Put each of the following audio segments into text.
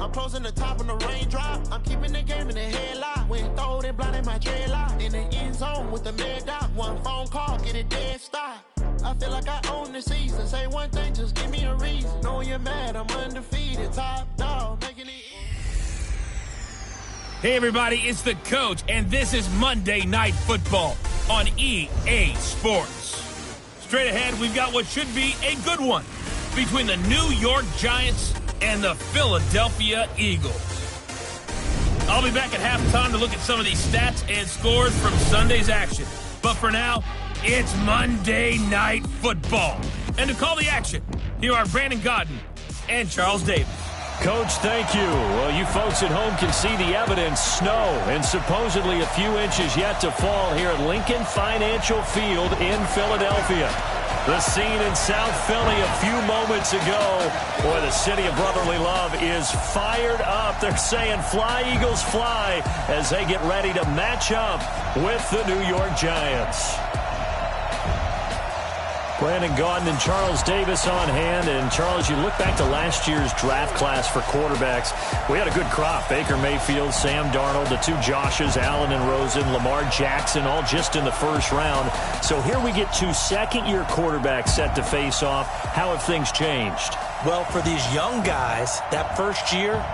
I'm closing the top on the raindrop. I'm keeping the game in the headlock. When throwed and blinded my dreadlock. In the end zone with the mad dot. One phone call, get it dead stop. I feel like I own the season. Say one thing, just give me a reason. Knowing you're mad, I'm undefeated. Top dog, making it. Hey everybody, it's the Coach, and this is Monday Night Football on EA Sports. Straight ahead, we've got what should be a good one between the New York Giants and the Philadelphia Eagles. I'll be back at halftime to look at some of these stats and scores from Sunday's action. But for now, it's Monday Night Football. And to call the action, here are Brandon Godden and Charles Davis. Coach, thank you. Well, you folks at home can see the evidence. Snow and supposedly a few inches yet to fall here at Lincoln Financial Field in Philadelphia. The scene in South Philly a few moments ago. Boy, the city of brotherly love is fired up. They're saying fly, Eagles, fly, as they get ready to match up with the New York Giants. Brandon Gaudin and Charles Davis on hand. And, Charles, you look back to last year's draft class for quarterbacks. We had a good crop. Baker Mayfield, Sam Darnold, the two Joshes, Allen and Rosen, Lamar Jackson, all just in the first round. So here we get two second-year quarterbacks set to face off. How have things changed? Well, for these young guys, that first year,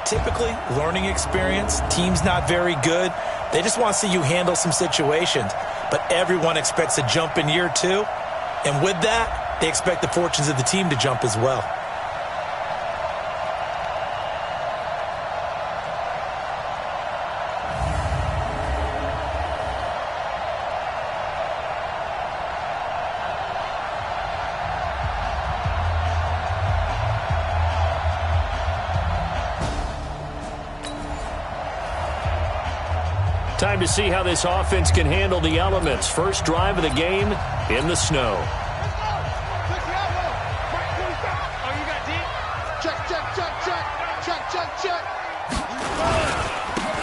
typically learning experience, team's not very good. They just want to see you handle some situations. But everyone expects a jump in year two. And with that, they expect the fortunes of the team to jump as well. Time to see how this offense can handle the elements. First drive of the game in the snow.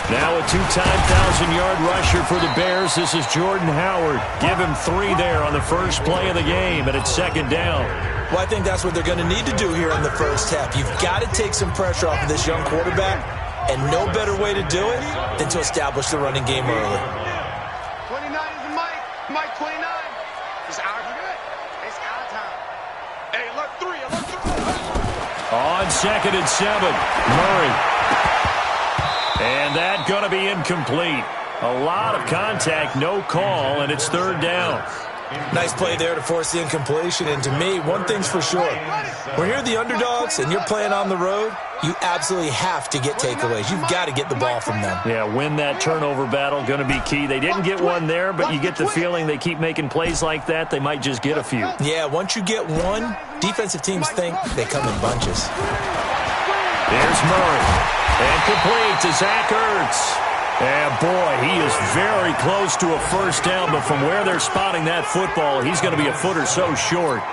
Now a two-time 1,000-yard rusher for the Bears. This is Jordan Howard. Give him 3 there on the first play of the game, and it's second down. Well, I think that's what they're going to need to do here in the first half. You've got to take some pressure off of this young quarterback, and no better way to do it than to establish the running game early. 29 is Mike. Mike 29. It's our good. It's our time. Hey, look, 3. On 2nd and 7, Murray. And that going to be incomplete. A lot of contact, no call, and it's third down. Nice play there to force the incompletion. And to me, one thing's for sure. When you're the underdogs and you're playing on the road, you absolutely have to get takeaways. You've got to get the ball from them. Yeah, win that turnover battle, going to be key. They didn't get one there, but you get the feeling they keep making plays like that, they might just get a few. Yeah, once you get one, defensive teams think they come in bunches. There's Murray. And complete to Zach Ertz. And, boy, he is very close to a first down, but from where they're spotting that football, he's going to be a foot or so short.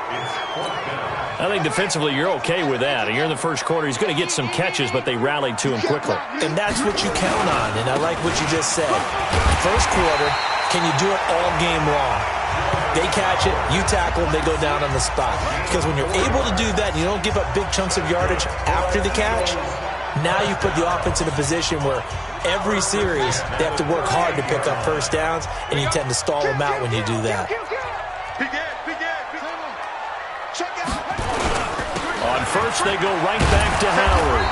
I think defensively you're okay with that. You're in the first quarter. He's going to get some catches, but they rallied to him quickly. And that's what you count on, and I like what you just said. First quarter, can you do it all game long? They catch it, you tackle them, they go down on the spot. Because when you're able to do that and you don't give up big chunks of yardage after the catch, now you put the offense in a position where every series they have to work hard to pick up first downs, and you tend to stall them out when you do that. On first, they go right back to Howard.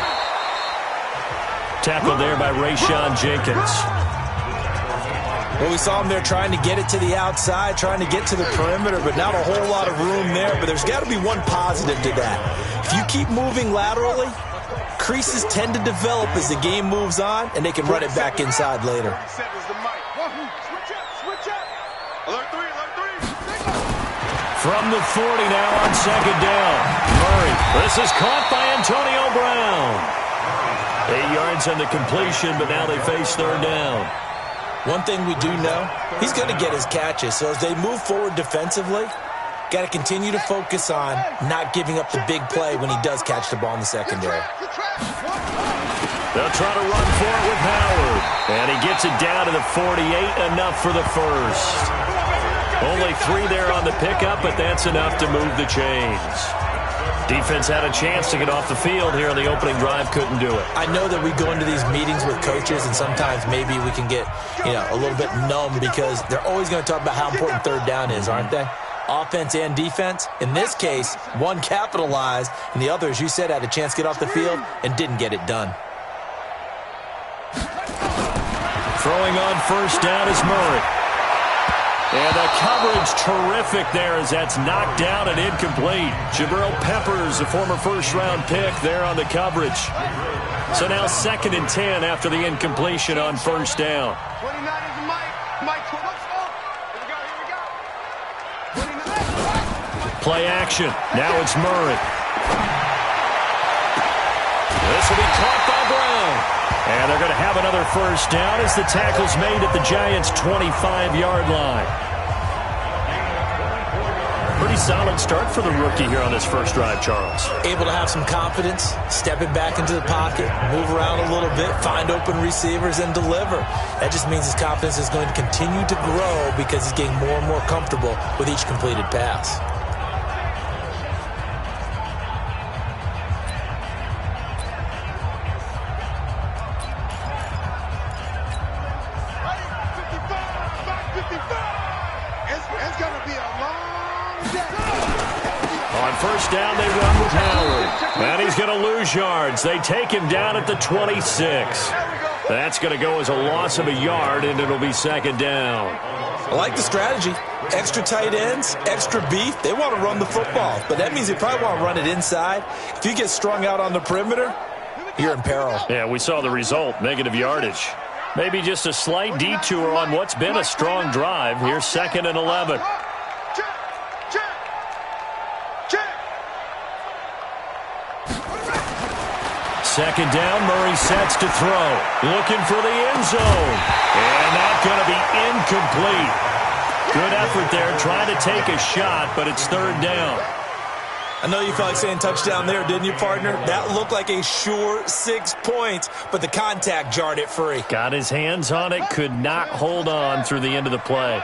Tackled there by Rayshon Jenkins. Well, we saw him there trying to get it to the outside, trying to get to the perimeter, but not a whole lot of room there. But there's got to be one positive to that. If you keep moving laterally, creases tend to develop as the game moves on, and they can run it back inside later. From the 40 now on second down. Murray. This is caught by Antonio Brown. 8 yards on the completion, but now they face third down. One thing we do know, he's going to get his catches. So as they move forward defensively, got to continue to focus on not giving up the big play when he does catch the ball in the secondary. They'll try to run for it with Howard. And he gets it down to the 48, enough for the first. Only 3 there on the pickup, but that's enough to move the chains. Defense had a chance to get off the field here on the opening drive, couldn't do it. I know that we go into these meetings with coaches, and sometimes maybe we can get, a little bit numb because they're always going to talk about how important third down is, aren't they? Offense and defense. In this case, one capitalized, and the other, as you said, had a chance to get off the field and didn't get it done. Throwing on first down is Murray. And the coverage terrific there as that's knocked down and incomplete. Jabril Peppers, a former first-round pick there on the coverage. So now 2nd and 10 after the incompletion on first down. 29 is Mike. Mike, let's go. Here we go. Play action. Now it's Murray. This will be caught by Brown. And they're going to have another first down as the tackle's made at the Giants' 25-yard line. Pretty solid start for the rookie here on this first drive, Charles. Able to have some confidence, stepping back into the pocket, move around a little bit, find open receivers, and deliver. That just means his confidence is going to continue to grow because he's getting more and more comfortable with each completed pass. First down, they run with Howard. And he's going to lose yards. They take him down at the 26. That's going to go as a loss of a yard, and it'll be 2nd down. I like the strategy. Extra tight ends, extra beef. They want to run the football, but that means they probably want to run it inside. If you get strung out on the perimeter, you're in peril. Yeah, we saw the result, negative yardage. Maybe just a slight detour on what's been a strong drive. Here's 2nd and 11. Second down, Murray sets to throw. Looking for the end zone. And that's going to be incomplete. Good effort there, trying to take a shot, but it's 3rd down. I know you felt like saying touchdown there, didn't you, partner? That looked like a sure 6 points, but the contact jarred it free. Got his hands on it, could not hold on through the end of the play.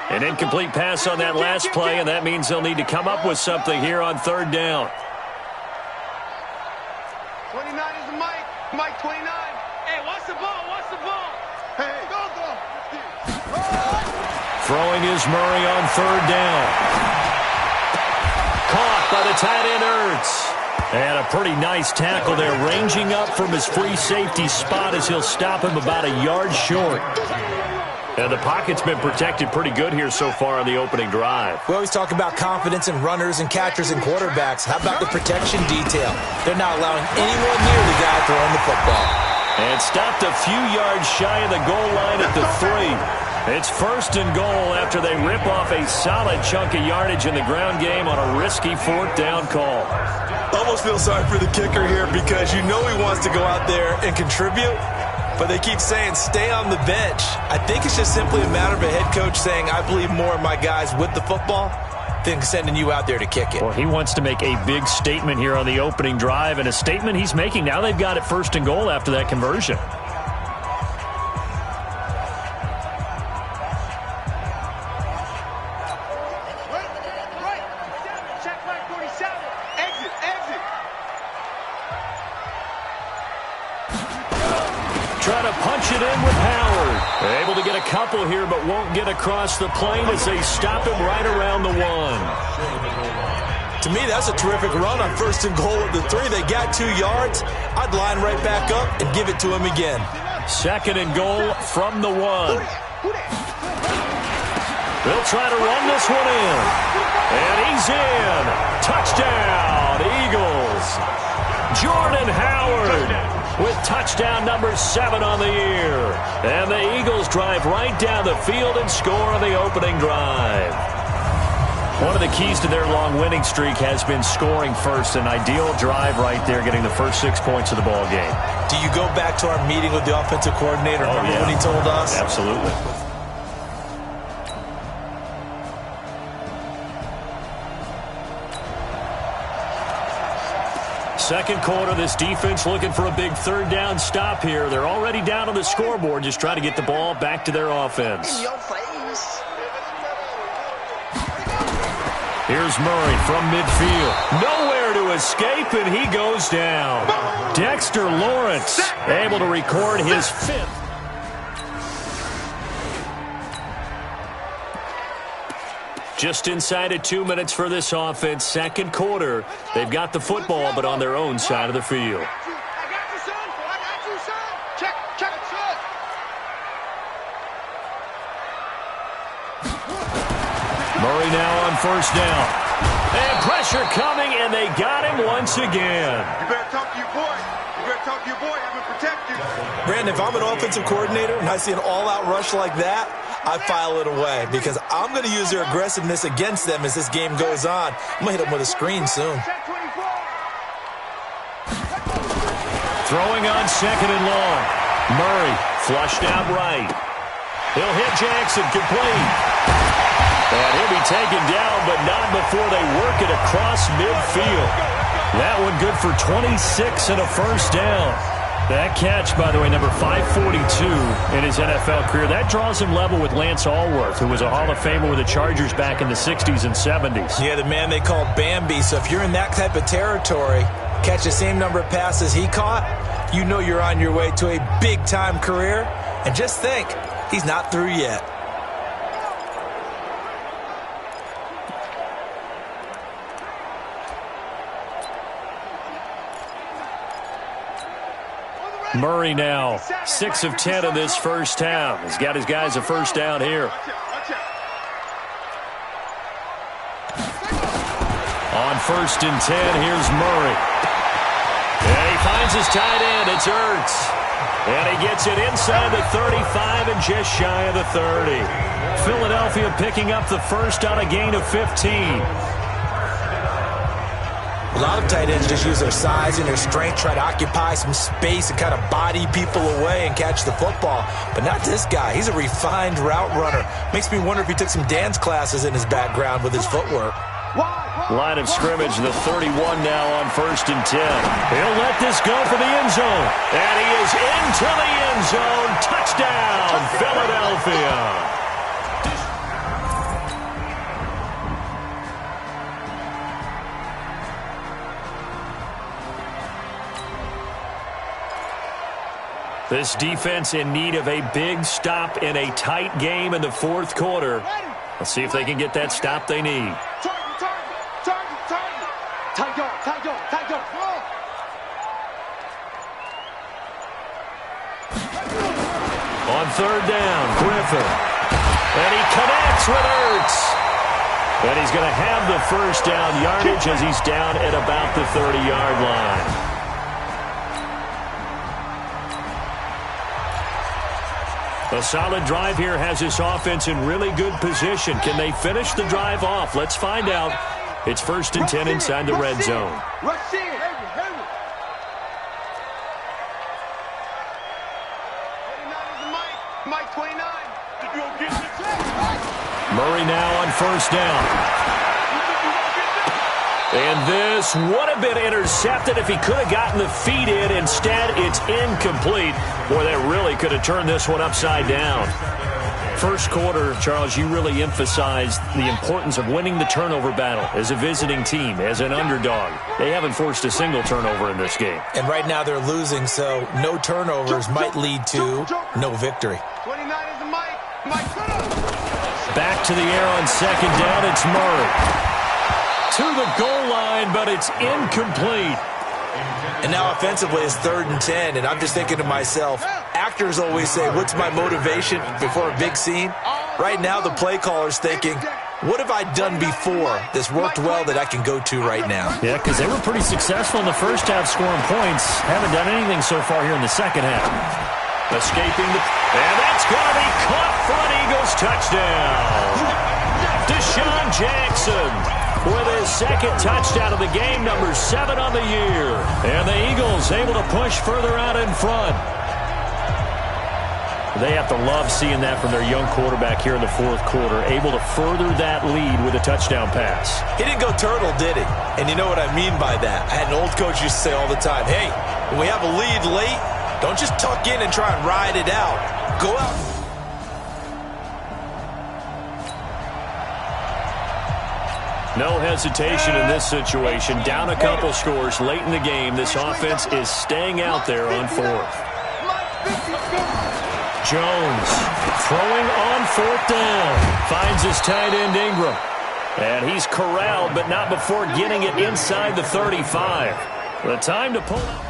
An incomplete pass on that last play, and that means they'll need to come up with something here on 3rd down. 29 is Mike. Mike, 29. Hey, watch the ball. Watch the ball. Hey, go. Throwing is Murray on 3rd down. Caught by the tight end Ertz. And a pretty nice tackle there, ranging up from his free safety spot as he'll stop him about a yard short. And the pocket's been protected pretty good here so far on the opening drive. We always talk about confidence in runners and catchers and quarterbacks. How about the protection detail? They're not allowing anyone near the guy throwing the football. And stopped a few yards shy of the goal line at the 3. It's 1st and goal after they rip off a solid chunk of yardage in the ground game on a risky 4th down call. Almost feel sorry for the kicker here because you know he wants to go out there and contribute, but they keep saying stay on the bench. I think it's just simply a matter of a head coach saying I believe more in my guys with the football than sending you out there to kick it. Well, he wants to make a big statement here on the opening drive, and a statement he's making. Now they've got it 1st and goal after that conversion. Try to punch it in with Howard. Able to get a couple here, but won't get across the plane as they stop him right around the 1. To me, that's a terrific run on 1st and goal at the 3. They got 2 yards. I'd line right back up and give it to him again. 2nd and goal from the 1. They'll try to run this one in. And he's in. Touchdown, Eagles. Jordan Howard with touchdown number 7 on the year. And the Eagles drive right down the field and score on the opening drive. One of the keys to their long winning streak has been scoring first. An ideal drive right there, getting the first 6 points of the ball game. Do you go back to our meeting with the offensive coordinator? Remember what he told us? Absolutely. Second quarter, this defense looking for a big 3rd down stop here. They're already down on the scoreboard, just trying to get the ball back to their offense. In your face. Here's Murray from midfield. Nowhere there to escape, and he goes down. Dexter Lawrence able to record his 5th. Just inside of 2 minutes for this offense. Second quarter. They've got the football, but on their own side of the field. Murray now on first down. And pressure coming, and they got him once again. You better talk to your boy. You better talk to your boy. Have him protect you. Brandon, if I'm an offensive coordinator and I see an all-out rush like that, I file it away because I'm going to use their aggressiveness against them as this game goes on. I'm going to hit them with a screen soon. Throwing on second and long. Murray flushed out right. He'll hit Jackson complete. And he'll be taken down, but not before they work it across midfield. That one good for 26 and a first down. That catch, by the way, number 542 in his NFL career. That draws him level with Lance Allworth, who was a Hall of Famer with the Chargers back in the 60s and 70s. Yeah, the man they called Bambi. So if you're in that type of territory, catch the same number of passes he caught, you know you're on your way to a big-time career. And just think, he's not through yet. Murray now 6 of 10 in this first half. He's got his guys a first down here. On first and 10, here's Murray. And he finds his tight end. It's Ertz. And he gets it inside the 35 and just shy of the 30. Philadelphia picking up the first on a gain of 15. A lot of tight ends just use their size and their strength, try to occupy some space and kind of body people away and catch the football. But not this guy. He's a refined route runner. Makes me wonder if he took some dance classes in his background with his footwork. Line of scrimmage, the 31 now on first and 10. He'll let this go for the end zone. And he is into the end zone. Touchdown, Philadelphia. This defense in need of a big stop in a tight game in the fourth quarter. Let's see if they can get that stop they need. On third down, Griffin. And he connects with Ertz. And he's going to have the first down yardage as he's down at about the 30-yard line. A solid drive here has this offense in really good position. Can they finish the drive off? Let's find out. It's first and 10 inside the red zone. Murray now on first down. And this would have been intercepted if he could have gotten the feet in. Instead, it's incomplete. Boy, that really could have turned this one upside down. First quarter, Charles, you really emphasized the importance of winning the turnover battle as a visiting team, as an underdog. They haven't forced a single turnover in this game. And right now they're losing, so no turnovers might lead to no victory. 29 is the Mike. Back to the air on second down, it's Murray. To the goal line, but it's incomplete. And now offensively it's third and 10, and I'm just thinking to myself, actors always say, what's my motivation before a big scene? Right now the play caller's thinking, what have I done before that's worked well that I can go to right now? Yeah, because they were pretty successful in the first half scoring points. Haven't done anything so far here in the second half. Escaping the... And that's going to be caught for an Eagles touchdown. Deshaun Jackson with his second touchdown of the game, number 7 on the year. And the Eagles able to push further out in front. They have to love seeing that from their young quarterback here in the fourth quarter, able to further that lead with a touchdown pass. He didn't go turtle, did he? And you know what I mean by that. I had an old coach used to say all the time, hey, when we have a lead late, don't just tuck in and try and ride it out. Go out. No hesitation in this situation. Down a couple scores late in the game. This offense is staying out there on fourth. Jones throwing on fourth down. Finds his tight end Ingram. And he's corralled, but not before getting it inside the 35. The time to pull out.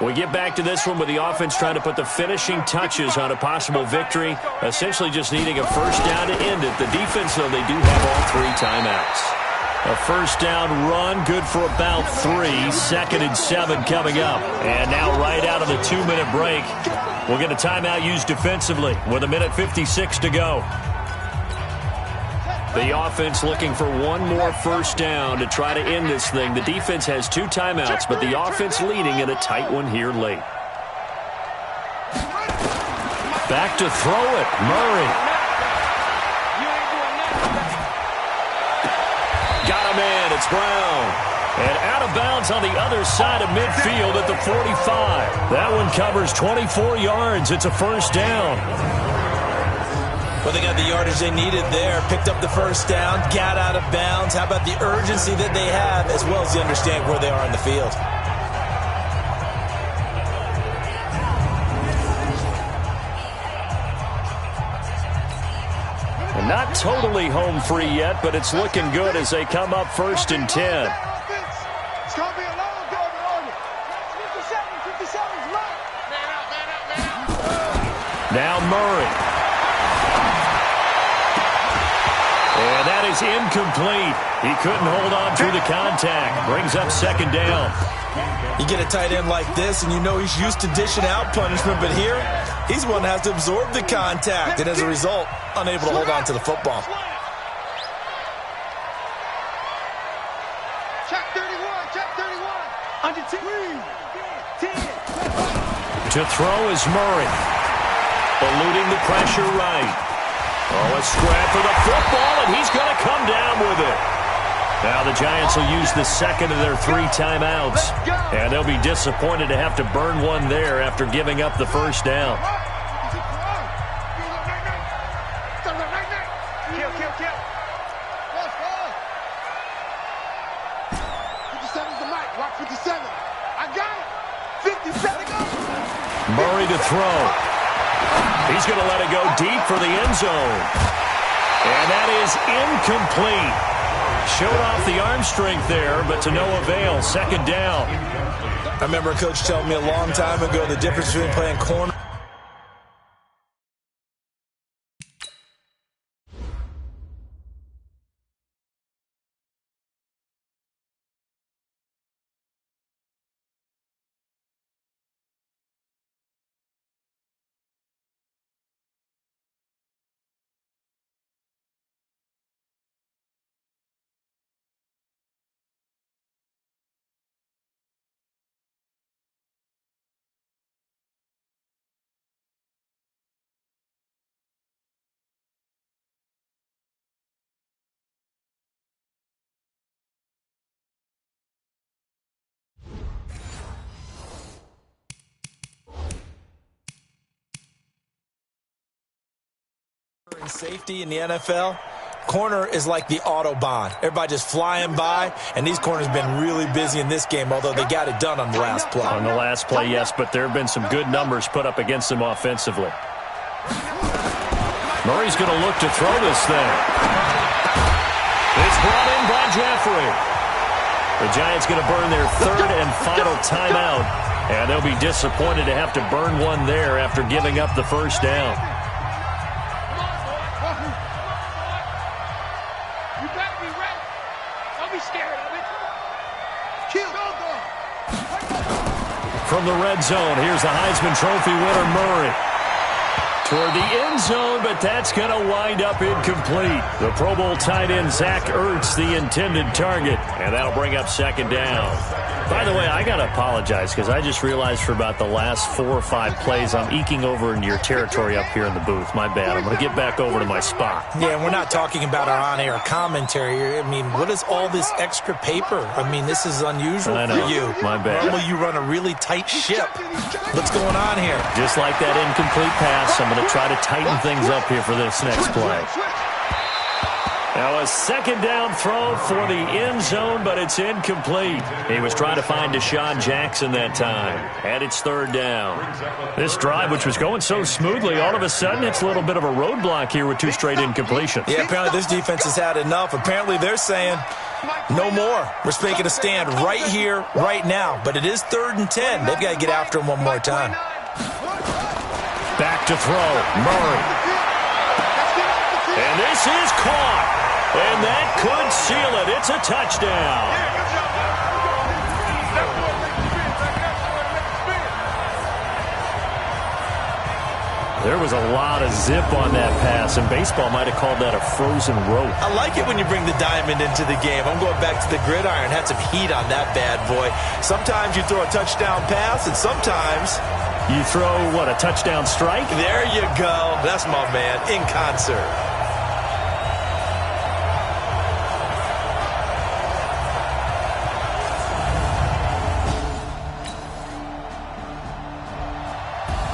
We get back to this one with the offense trying to put the finishing touches on a possible victory, essentially just needing a first down to end it. The defense, though, they do have all 3 timeouts. A first down run, good for about 3. 2nd and 7 coming up. And now right out of the 2-minute break, we'll get a timeout used defensively with 1:56 to go. The offense looking for one more first down to try to end this thing. The defense has 2 timeouts, but the offense leading in a tight one here late. Back to throw it, Murray. Got him in, it's Brown. And out of bounds on the other side of midfield at the 45. That one covers 24 yards. It's a first down. Well, they got the yardage they needed there. Picked up the first down, got out of bounds. How about the urgency that they have, as well as they understand where they are in the field? And not totally home free yet, but it's looking good as they come up 1st and 10. It's going to be a long go on it. 57 is right. Man out. Now Murray. And that is incomplete. He couldn't hold on through the contact. Brings up 2nd down. You get a tight end like this, and you know he's used to dishing out punishment, but here, he's one that has to absorb the contact, and as a result, unable to hold on to the football. Check 31, check 31. Under 10. To throw is Murray. Eluding the pressure right. Oh, a scrap for the football, and he's going to come down with it. Now the Giants will use the 2nd of their 3 timeouts, and they'll be disappointed to have to burn one there after giving up the first down. Murray to throw. He's going to let it go deep for the end zone. And that is incomplete. Showed off the arm strength there, but to no avail. 2nd down. I remember a coach telling me a long time ago the difference between playing corner. In safety in the NFL, corner is like the Autobahn. Everybody just flying by, and these corners have been really busy in this game, although they got it done on the last play. On the last play, yes, but there have been some good numbers put up against them offensively. Murray's going to look to throw this thing. It's brought in by Jeffrey. The Giants going to burn their 3rd and final timeout, and they'll be disappointed to have to burn one there after giving up the first down. From the red zone, here's the Heisman Trophy winner, Murray. Toward the end zone, but that's going to wind up incomplete. The Pro Bowl tight end, Zach Ertz, the intended target, and that'll bring up 2nd down. By the way, I got to apologize because I just realized for about the last 4 or 5 plays, I'm eking over into your territory up here in the booth. My bad. I'm going to get back over to my spot. Yeah, we're not talking about our on-air commentary here. I mean, what is all this extra paper? I mean, this is unusual for you. My bad. Normally you run a really tight ship. What's going on here? Just like that incomplete pass, I'm going to try to tighten things up here for this next play. Now a second down throw for the end zone, but it's incomplete. He was trying to find Deshaun Jackson that time, and it's third down. This drive, which was going so smoothly, all of a sudden it's a little bit of a roadblock here with 2 straight incompletions. Yeah, apparently this defense has had enough. Apparently they're saying no more. We're making a stand right here, right now. But it is 3rd and 10. They've got to get after him one more time. Back to throw, Murray. And this is caught. And that could seal it. It's a touchdown. There was a lot of zip on that pass, and baseball might have called that a frozen rope. I like it when you bring the diamond into the game. I'm going back to the gridiron. Had some heat on that bad boy. Sometimes you throw a touchdown pass, and sometimes you throw, what, a touchdown strike? There you go. That's my man, in concert.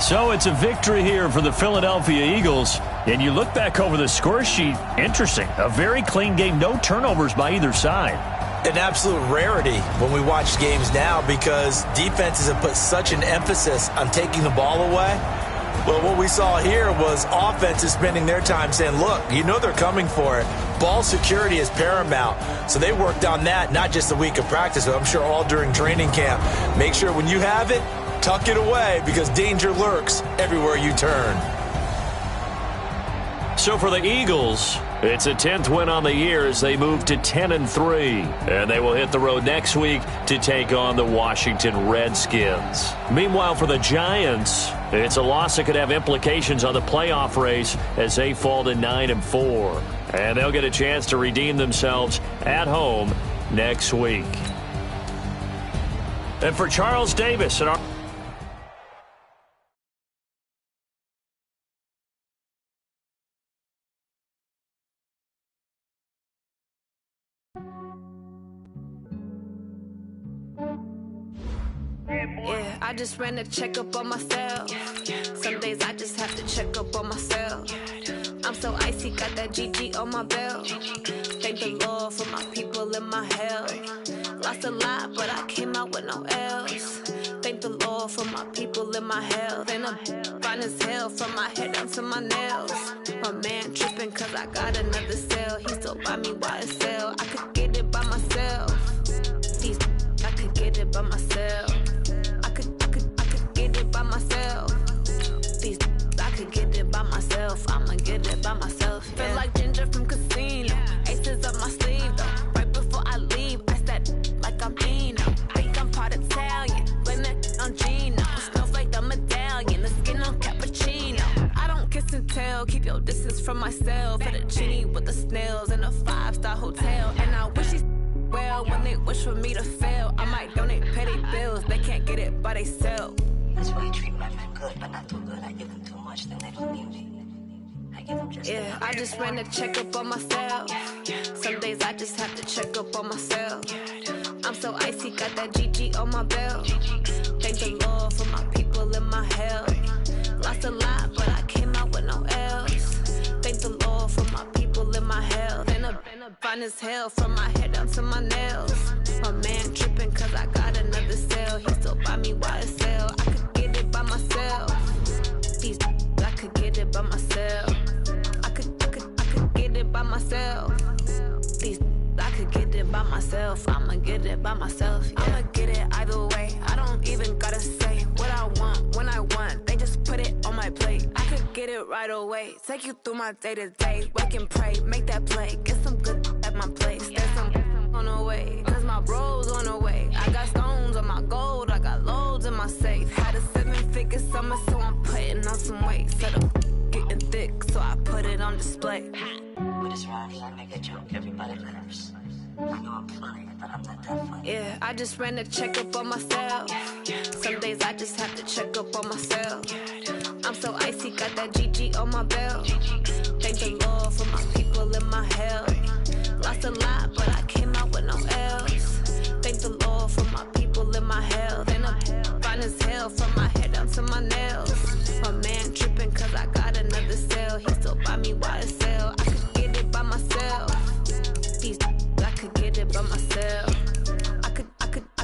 So it's a victory here for the Philadelphia Eagles. And you look back over the score sheet, interesting. A very clean game, no turnovers by either side. An absolute rarity when we watch games now because defenses have put such an emphasis on taking the ball away. Well, what we saw here was offenses spending their time saying, look, you know they're coming for it. Ball security is paramount. So they worked on that, not just a week of practice, but I'm sure all during training camp. Make sure when you have it, tuck it away because danger lurks everywhere you turn. So for the Eagles, it's a 10th win on the year as they move to 10-3. And they will hit the road next week to take on the Washington Redskins. Meanwhile, for the Giants, it's a loss that could have implications on the playoff race as they fall to 9-4. And they'll get a chance to redeem themselves at home next week. And for Charles Davis and our Yeah, I just ran a checkup on myself. Some days I just have to check up on myself. I'm so icy, got that GG on my belt. Thank the Lord for my people and my health. Lost a lot, but I came out with no L's. Thank the Lord for my people and my health. And I'm fine as hell from my head down to my nails. My man tripping cause I got another cell. He still buy me YSL. I could get it by myself. I could get it by myself. I could get it by myself. I could get it by myself. I'ma get it by myself. Yeah. Feel like Ginger from Casino. Aces up my sleeve though. Right before I leave, I said like I'm Dino. Think I'm part Italian. Blame that on Gino. Snowflake the medallion. The skin on cappuccino. I don't kiss and tell. Keep your distance from myself. For the genie with the snails in a 5-star hotel. And I wish he's well when they wish for me to fail. I might donate petty bills. They can't get it by themselves. That's why you treat my men good, but not too good. I give them too much, then they don't need me. I give them just yeah, I just ran a checkup on myself. Some days I just have to check up on myself. I'm so icy, got that GG on my belt. Thank the Lord for my people and my health. Lost a lot, but I came out with no L's. Thank the Lord for my people and my health. And I'm fine as hell from my head down to my nails. My man tripping cause I got another cell. He still buy me YSL. I could get it by myself. I could get it by myself. I could get it by myself. I could get it by myself. I'ma get it by myself. Yeah. I'ma get it either way. I don't even gotta say what I want when I want. They just put it on my plate. I could get it right away. Take you through my day to day. Wake and pray, make that play. Get some good at my place. There's some on the way. Cause my bro's on the way. I got stones on my gold. I got loads in my safe. Had a 7-figure summer, so I'm putting on some weight. Set up getting thick, so I put it on display. With this ride, I make a joke, everybody laughs. I know I'm funny, but I'm not that funny. Yeah, I just ran a checkup on myself. Some days I just have to check up on myself. I'm so icy, got that GG on my belt. Thank the Lord for my people in my health. Lost a lot, but I came out with no L's. Thank the Lord for my people in my health. And I'm fine as hell from my head down to my nails. My man tripping cause I got another cell. He still buy me YSL. I could get it by myself. These I could get it by myself. I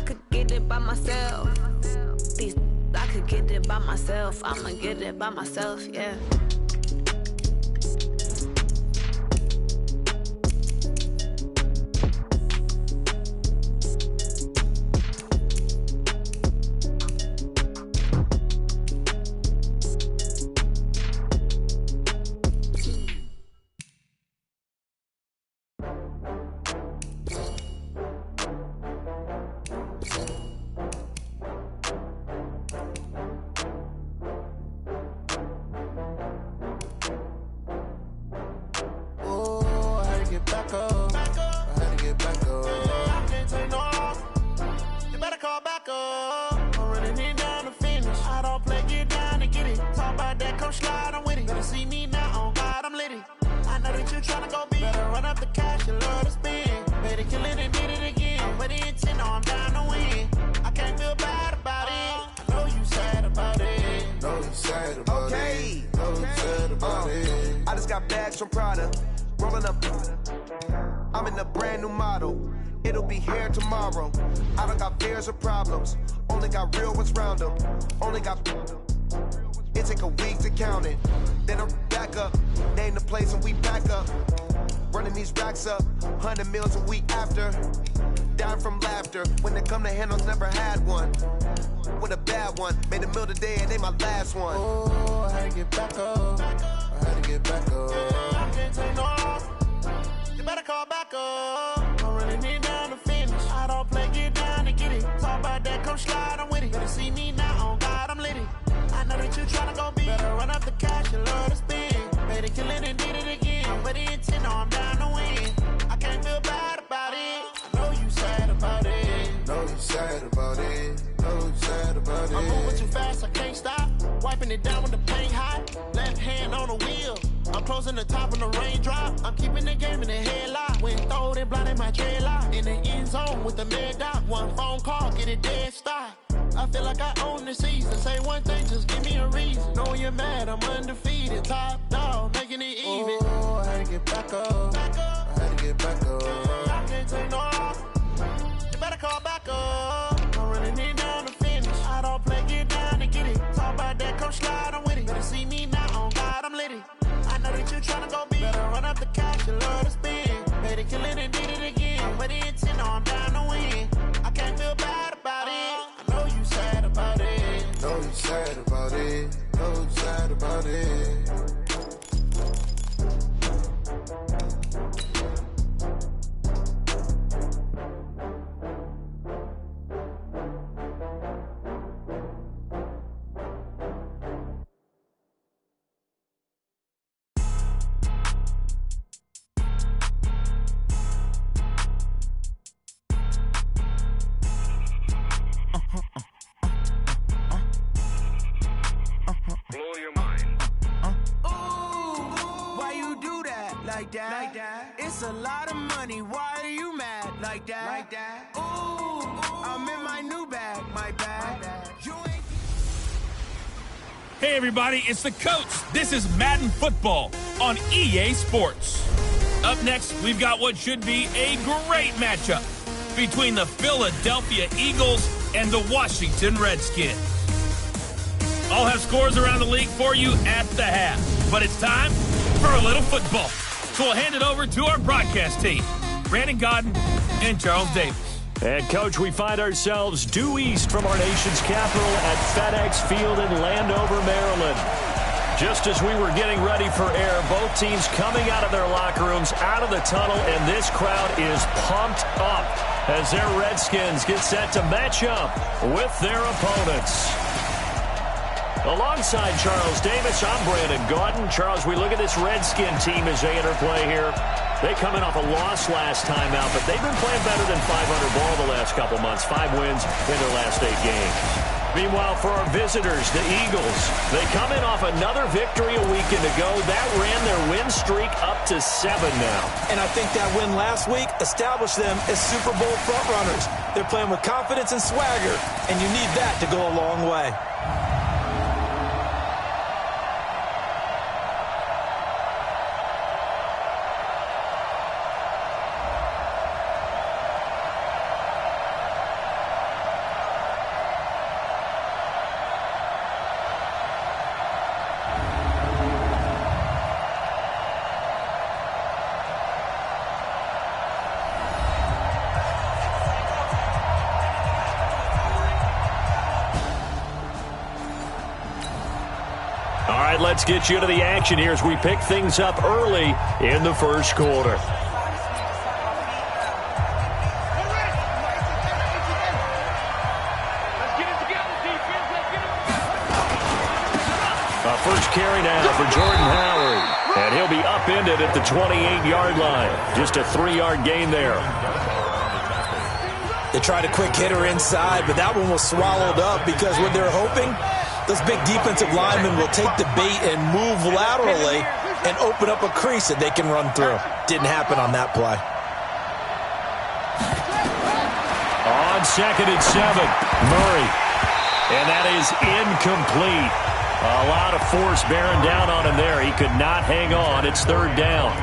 could get it by myself. These I could get it by myself. I'ma get it by myself, yeah. I just got bags from Prada, rolling up. I'm in a brand new model. It'll be here tomorrow. I don't got fears or problems. Only got real ones round them. Only got. It take a week to count it. Then I'm back up. Name the place and we back up. Running these racks up. 100 meals a week after. Dying from laughter. When they come to handles, never had one. With a bad one. Made a meal today and they my last one. Oh, I had to get back up. I had to get back up. I can't take no loss. You better call back up. I'm running it down to finish. I don't play, get down to get it. Talk about that, come slide, I'm with it. Better see me now, on God, I'm litty. I know that you tryna go big. Better run up the cash, you love to spend. Made it, kill it, and did it again. But the intent, no, I'm down to win. I can't feel bad about it. I know you sad about it. Know you sad about it. Know you sad about it. I'm moving too fast, I can't stop. Wiping it down with the paint hot. Left hand on the wheel. I'm closing the top of the raindrop. I'm keeping the game in the headlock. When throwed and blinded my dreadlock. In the end zone with the mad dot. One phone call, get it dead stop. I feel like I own the season. Say one thing, just give me a reason. Know you're mad, I'm undefeated. Top dog, making it even. Oh, I had to get back up. I had to get back up. I can't take no loss. You better call back up. I'm running it down to finish. I don't play, get down to get it. Talk about that, come slide, I'm with it. Better see me now, on God, I'm litty. I know that you tryna go big. Better run up the cash, you love to spend. Made it, kill it, and did it again. But the intent, no, I'm down to win. I can't feel bad about it. I know you sad about it. Know you sad about it. Know you sad about it. Like that. It's a lot of money. Why are you mad like that? Like that. Ooh, I'm in my new bag. My bag. You ain't. Hey, everybody, it's the coach. This is Madden Football on EA Sports. Up next, we've got what should be a great matchup between the Philadelphia Eagles and the Washington Redskins. I'll have scores around the league for you at the half, but it's time for a little football. So we'll hand it over to our broadcast team, Brandon Godden and Charles Davis. And, Coach, we find ourselves due east from our nation's capital at FedEx Field in Landover, Maryland. Just as we were getting ready for air, both teams coming out of their locker rooms, out of the tunnel, and this crowd is pumped up as their Redskins get set to match up with their opponents. Alongside Charles Davis, I'm Brandon Gaudin. Charles, we look at this Redskin team as they interplay here. They come in off a loss last time out, but they've been playing better than 500 ball the last couple months. 5 wins in their last 8 games. Meanwhile, for our visitors, the Eagles, they come in off another victory a weekend ago. That ran their win streak up to 7 now. And I think that win last week established them as Super Bowl frontrunners. They're playing with confidence and swagger, and you need that to go a long way. Let's get you to the action here as we pick things up early in the first quarter. First carry now for Jordan Howard. And he'll be upended at the 28-yard line. Just a 3-yard gain there. They tried a quick hitter inside, but that one was swallowed up because what they're hoping, those big defensive linemen will take the bait and move laterally and open up a crease that they can run through. Didn't happen on that play. On 2nd and 7, Murray. And that is incomplete. A lot of force bearing down on him there. He could not hang on. It's 3rd down.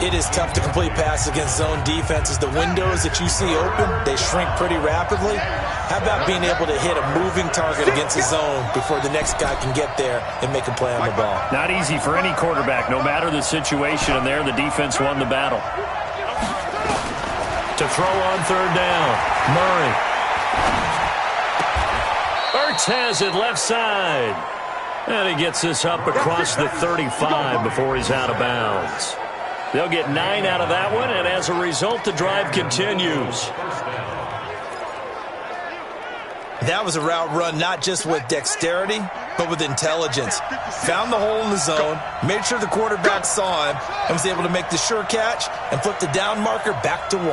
It is tough to complete passes against zone defenses. The windows that you see open, they shrink pretty rapidly. How about being able to hit a moving target against a zone before the next guy can get there and make a play on the ball? Not easy for any quarterback, no matter the situation. And there, the defense won the battle. To throw on 3rd down, Murray. Ertz has it left side. And he gets this up across the 35 before he's out of bounds. They'll get 9 out of that one, and as a result, the drive continues. That was a route run not just with dexterity, but with intelligence. Found the hole in the zone, made sure the quarterback saw him, and was able to make the sure catch and flip the down marker back to 1.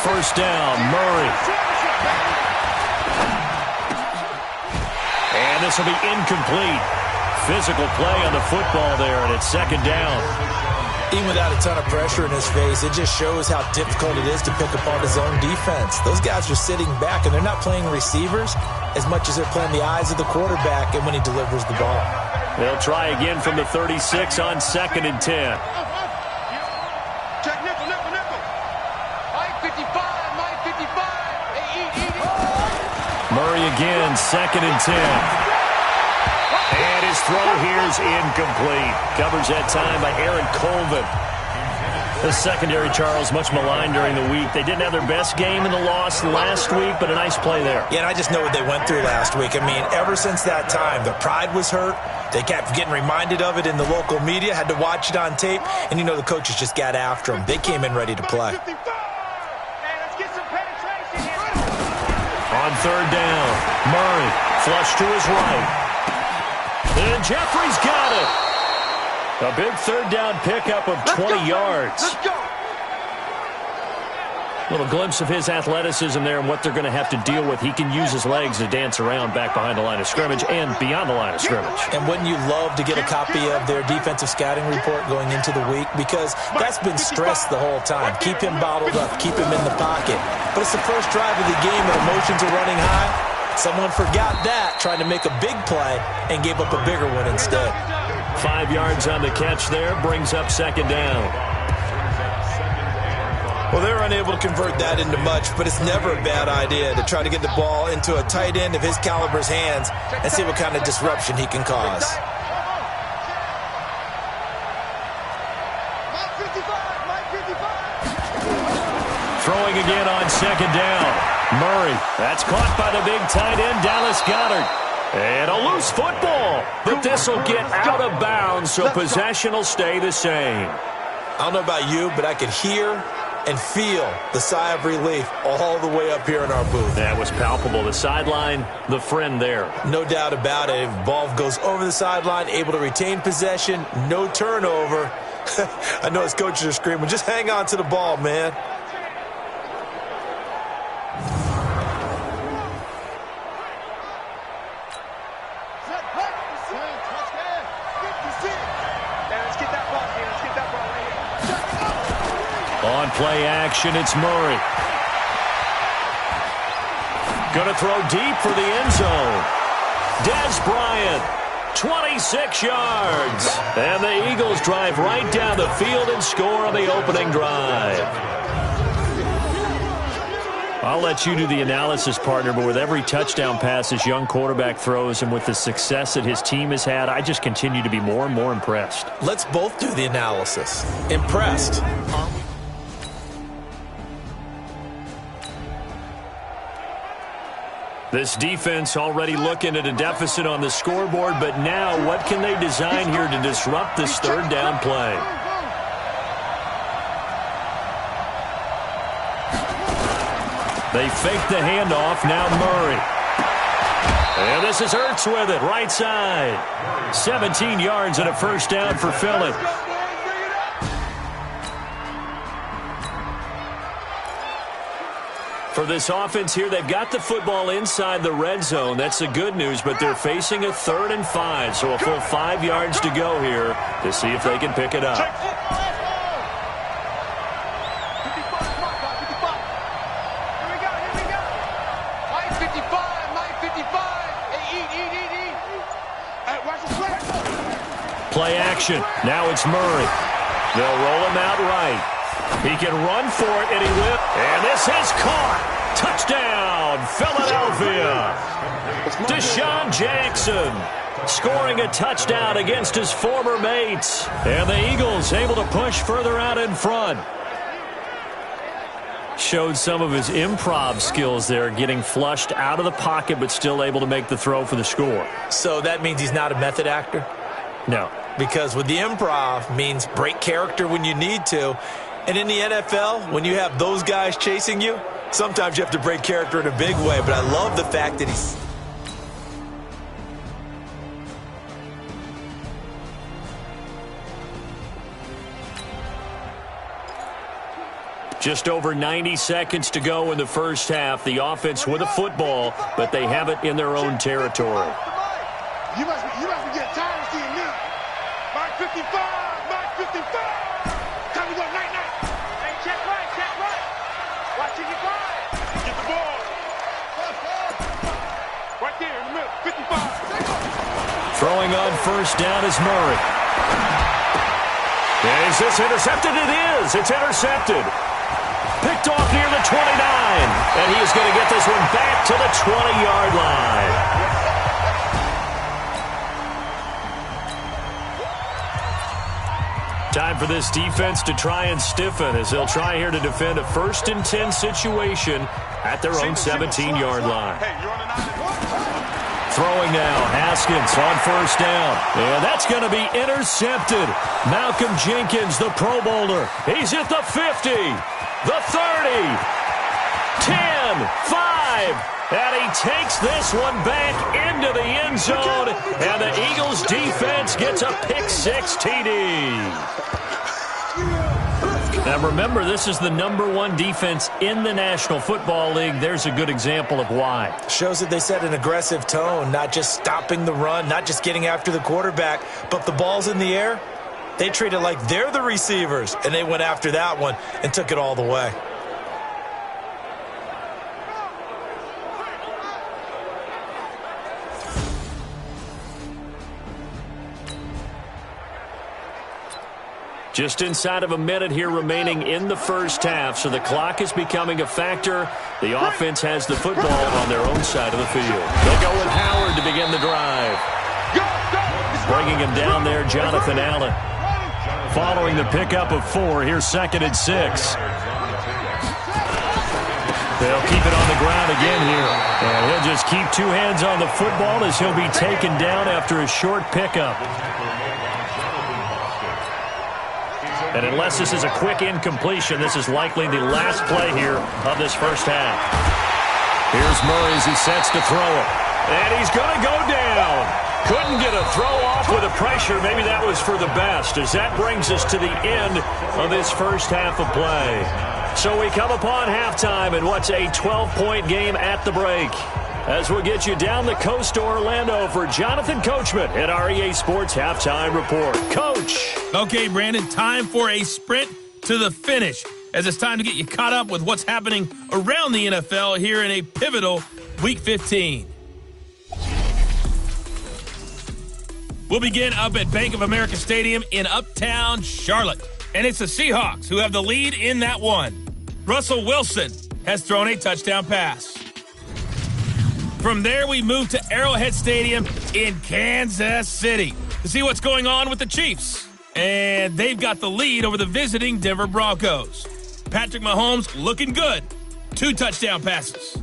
First down, Murray. And this will be incomplete. Physical play on the football there, and it's 2nd down. Even without a ton of pressure in his face, it just shows how difficult it is to pick apart his own defense. Those guys are sitting back, and they're not playing receivers as much as they're playing the eyes of the quarterback and when he delivers the ball. They'll try again from the 36 on 2nd and 10. Check nickel. Mike 55, Mike 55. Hey, eat. Murray again, 2nd and 10. And his throw here's incomplete. Covers that time by Aaron Colvin. The secondary, Charles, much maligned during the week. They didn't have their best game in the loss last week, but a nice play there. Yeah, and I just know what they went through last week. I mean, ever since that time, their pride was hurt. They kept getting reminded of it in the local media, had to watch it on tape, and you know the coaches just got after them. They came in ready to play. On 3rd down, Murray, flush to his right. And Jeffrey's got it. A big 3rd down pickup of 20 yards. Let's go. Little glimpse of his athleticism there and what they're going to have to deal with. He can use his legs to dance around back behind the line of scrimmage and beyond the line of scrimmage. And wouldn't you love to get a copy of their defensive scouting report going into the week? Because that's been stressed the whole time. Keep him bottled up. Keep him in the pocket. But it's the first drive of the game and emotions are running high. Someone forgot that, tried to make a big play, and gave up a bigger one instead. 5 yards on the catch there, brings up 2nd down. Well, they're unable to convert that into much, but it's never a bad idea to try to get the ball into a tight end of his caliber's hands and see what kind of disruption he can cause. Throwing again on 2nd down. Murray, that's caught by the big tight end, Dallas Goedert. And a loose football, but this will get out of bounds, so possession will stay the same. I don't know about you, but I could hear and feel the sigh of relief all the way up here in our booth. That was palpable. The sideline, the friend there. No doubt about it. If the ball goes over the sideline, able to retain possession, no turnover. I know his coaches are screaming, just hang on to the ball, man. On play action, it's Murray. Going to throw deep for the end zone. Des Bryant, 26 yards. And the Eagles drive right down the field and score on the opening drive. I'll let you do the analysis, partner, but with every touchdown pass this young quarterback throws and with the success that his team has had, I just continue to be more and more impressed. Let's both do the analysis. Impressed. This defense already looking at a deficit on the scoreboard, but now what can they design here to disrupt this third down play? They fake the handoff, now Murray. And this is Hurts with it, right side. 17 yards and a first down for Philly. For this offense here, they've got the football inside the red zone. That's the good news, but they're facing a 3rd and 5, so a full 5 yards to go here to see if they can pick it up. Play action. Now it's Murray. They'll roll him out right. He can run for it, and he will. And this is caught. Touchdown, Philadelphia. Deshaun Jackson scoring a touchdown against his former mates. And the Eagles able to push further out in front. Showed some of his improv skills there, getting flushed out of the pocket, but still able to make the throw for the score. So that means he's not a method actor? No. Because with the improv means break character when you need to. And in the NFL, when you have those guys chasing you, sometimes you have to break character in a big way. But I love the fact that he's... Just over 90 seconds to go in the first half. The offense with a football, but they have it in their own territory. You must be getting tired of seeing me. Mark 55, Mark 55. Time to go night-night. Hey, check right. Watching your fly. Get the ball. Right there in the middle, 55. Throwing on first down is Murray. Is this intercepted? It is. It's intercepted. Picked off near the 29. And he is going to get this one back to the 20-yard line. Time for this defense to try and stiffen as they'll try here to defend a 1st and 10 situation at their own 17-yard line. Throwing now, Haskins on first down. And that's going to be intercepted. Malcolm Jenkins, the Pro Bowler. He's at the 50, the 30, 10, 5. And he takes this one back into the end zone. And the Eagles defense gets a pick-6 TD. Now remember, this is the #1 defense in the National Football League. There's a good example of why. Shows that they set an aggressive tone, not just stopping the run, not just getting after the quarterback, but the ball's in the air. They treat it like they're the receivers, and they went after that one and took it all the way. Just inside of a minute here remaining in the first half, so the clock is becoming a factor. The offense has the football on their own side of the field. They'll go with Howard to begin the drive. Bringing him down there, Jonathan Allen. Following the pickup of 4, here's 2nd and 6. They'll keep it on the ground again here. And he'll just keep 2 hands on the football as he'll be taken down after a short pickup. And unless this is a quick incompletion, this is likely the last play here of this first half. Here's Murray as he sets to throw it. And he's going to go down. Couldn't get a throw off with the pressure. Maybe that was for the best, as that brings us to the end of this first half of play. So we come upon halftime in what's a 12-point game at the break. As we'll get you down the coast to Orlando for Jonathan Coachman at our EA Sports Halftime Report. Coach. Okay, Brandon, time for a sprint to the finish, as it's time to get you caught up with what's happening around the NFL here in a pivotal Week 15. We'll begin up at Bank of America Stadium in Uptown Charlotte. And it's the Seahawks who have the lead in that one. Russell Wilson has thrown a touchdown pass. From there, we move to Arrowhead Stadium in Kansas City to see what's going on with the Chiefs. And they've got the lead over the visiting Denver Broncos. Patrick Mahomes looking good. 2 touchdown passes.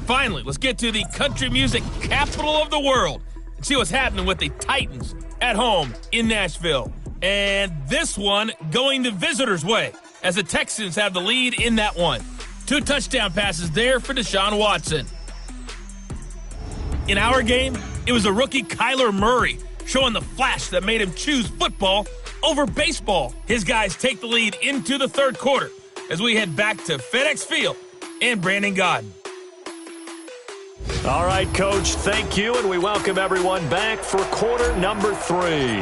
Finally, let's get to the country music capital of the world and see what's happening with the Titans at home in Nashville. And this one going the visitors' way, as the Texans have the lead in that one. 2 touchdown passes there for Deshaun Watson. In our game, it was a rookie Kyler Murray showing the flash that made him choose football over baseball. His guys take the lead into the third quarter as we head back to FedEx Field and Brandon Godden. All right, Coach, thank you, and we welcome everyone back for quarter number 3.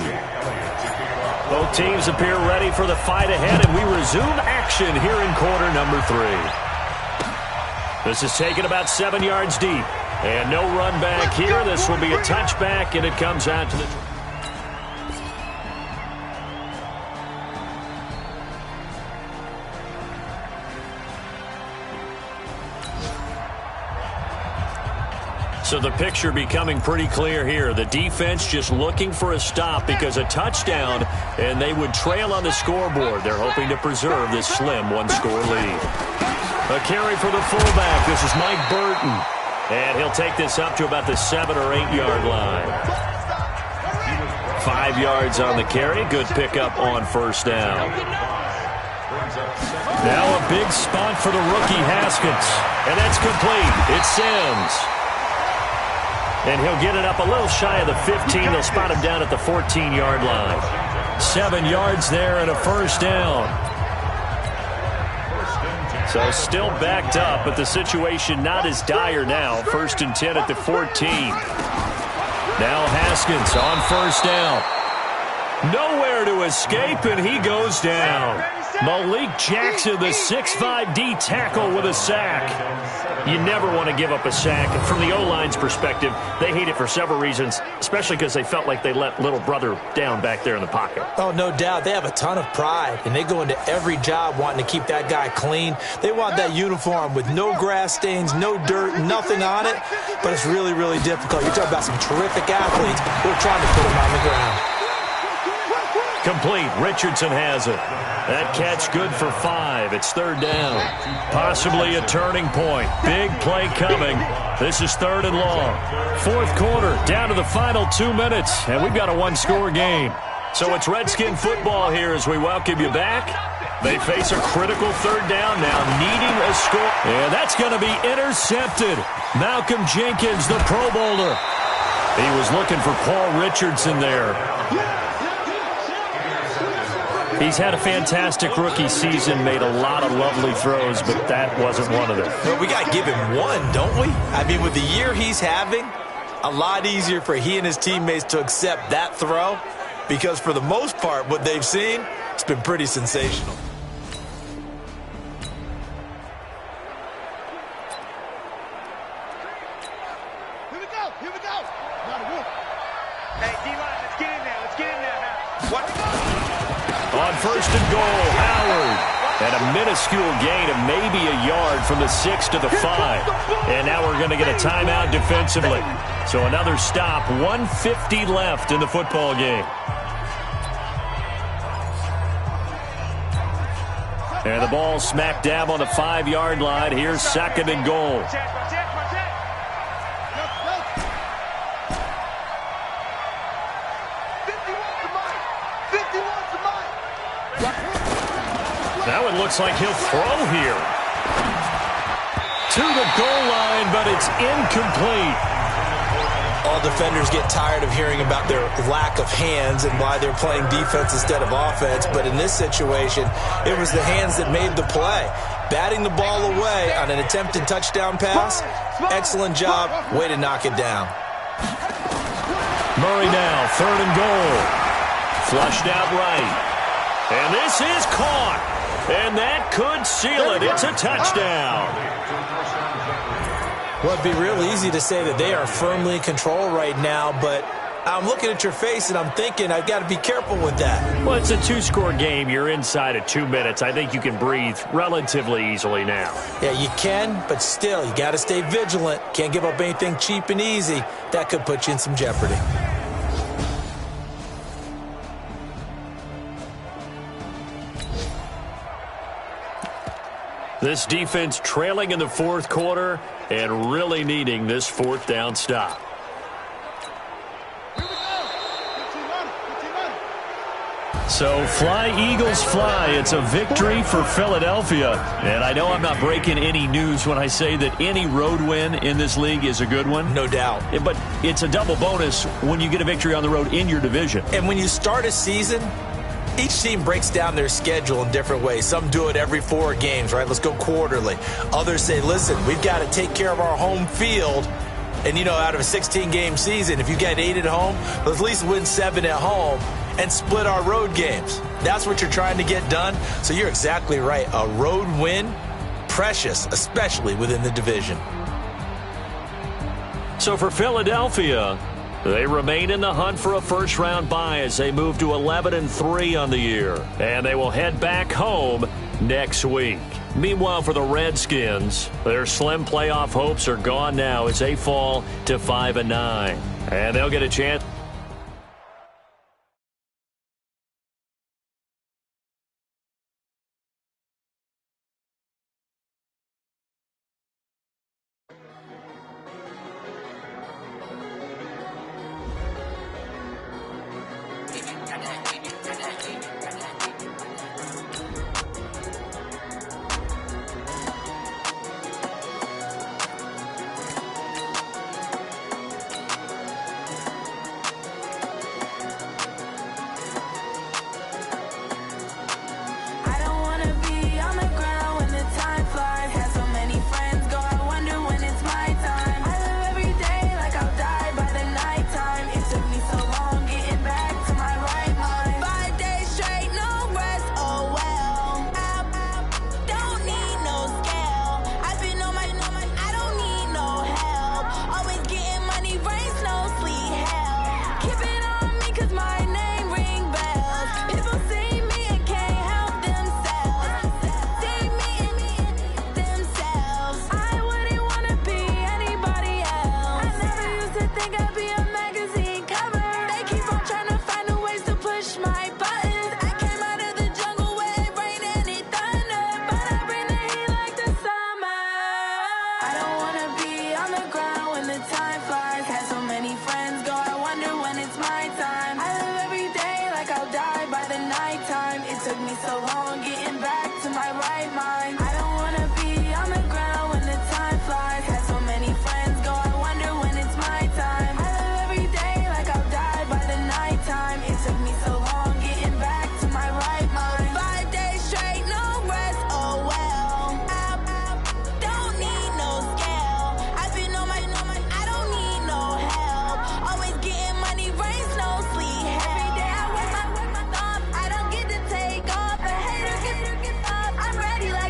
Both teams appear ready for the fight ahead, and we resume action here in quarter number 3. This is taken about 7 yards deep, and no run back here. This will be a touchback, and it comes out to the... So the picture becoming pretty clear here. The defense just looking for a stop because a touchdown, and they would trail on the scoreboard. They're hoping to preserve this slim one-score lead. A carry for the fullback. This is Mike Burton. And he'll take this up to about the 7 or 8 yard line. 5 yards on the carry. Good pickup on first down. Now a big spot for the rookie Haskins. And that's complete. It's Sims. And he'll get it up a little shy of the 15. They'll spot him down at the 14-yard line. 7 yards there and a first down. So still backed up, but the situation not as dire now. 1st and 10 at the 14. Now Haskins on first down. Nowhere to escape, and he goes down. Malik Jackson, the 6'5" D tackle with a sack. You never want to give up a sack. And from the O-line's perspective, they hate it for several reasons, especially because they felt like they let little brother down back there in the pocket. Oh, no doubt. They have a ton of pride, and they go into every job wanting to keep that guy clean. They want that uniform with no grass stains, no dirt, nothing on it. But it's really, really difficult. You're talking about some terrific athletes who are trying to put him on the ground. Complete. Richardson has it. That catch good for 5. It's 3rd down. Possibly a turning point. Big play coming. This is 3rd and long. 4th quarter, down to the final 2 minutes, and we've got a one-score game. So it's Redskin football here as we welcome you back. They face a critical 3rd down now, needing a score. And that's going to be intercepted. Malcolm Jenkins, the Pro Bowler. He was looking for Paul Richardson there. He's had a fantastic rookie season, made a lot of lovely throws, but that wasn't one of them. Well, we got to give him one, don't we? I mean, with the year he's having, a lot easier for he and his teammates to accept that throw, because for the most part, what they've seen, it's been pretty sensational. Here we go. Hey, D-line, let's get in there. Now. What? On 1st and goal, Howard. And a minuscule gain of maybe a yard from the 6 to the 5. And now we're going to get a timeout defensively. So another stop, 1:50 left in the football game. And the ball smack dab on the 5-yard line. Here's 2nd and goal. Now it looks like he'll throw here. To the goal line, but it's incomplete. All defenders get tired of hearing about their lack of hands and why they're playing defense instead of offense. But in this situation, it was the hands that made the play. Batting the ball away on an attempted touchdown pass. Excellent job. Way to knock it down. Murray now, 3rd and goal. Flushed out right. And this is caught. And that could seal it. It's a touchdown. Well, it'd be real easy to say that they are firmly in control right now, but I'm looking at your face and I'm thinking I've got to be careful with that. Well, it's a 2-score game. You're inside of 2 minutes. I think you can breathe relatively easily now. Yeah, you can, but still, you got to stay vigilant. Can't give up anything cheap and easy. That could put you in some jeopardy. This defense trailing in the 4th quarter and really needing this 4th down stop. So fly, Eagles, fly. It's a victory for Philadelphia. And I know I'm not breaking any news when I say that any road win in this league is a good one. No doubt. But it's a double bonus when you get a victory on the road in your division. And when you start a season, each team breaks down their schedule in different ways. Some do it every 4 games, right? Let's go quarterly. Others say, listen, we've got to take care of our home field. And, you know, out of a 16-game season, if you get 8 at home, let's at least win 7 at home and split our road games. That's what you're trying to get done. So you're exactly right. A road win, precious, especially within the division. So for Philadelphia, they remain in the hunt for a first-round bye as they move to 11-3 on the year. And they will head back home next week. Meanwhile, for the Redskins, their slim playoff hopes are gone now as they fall to 5-9. And they'll get a chance.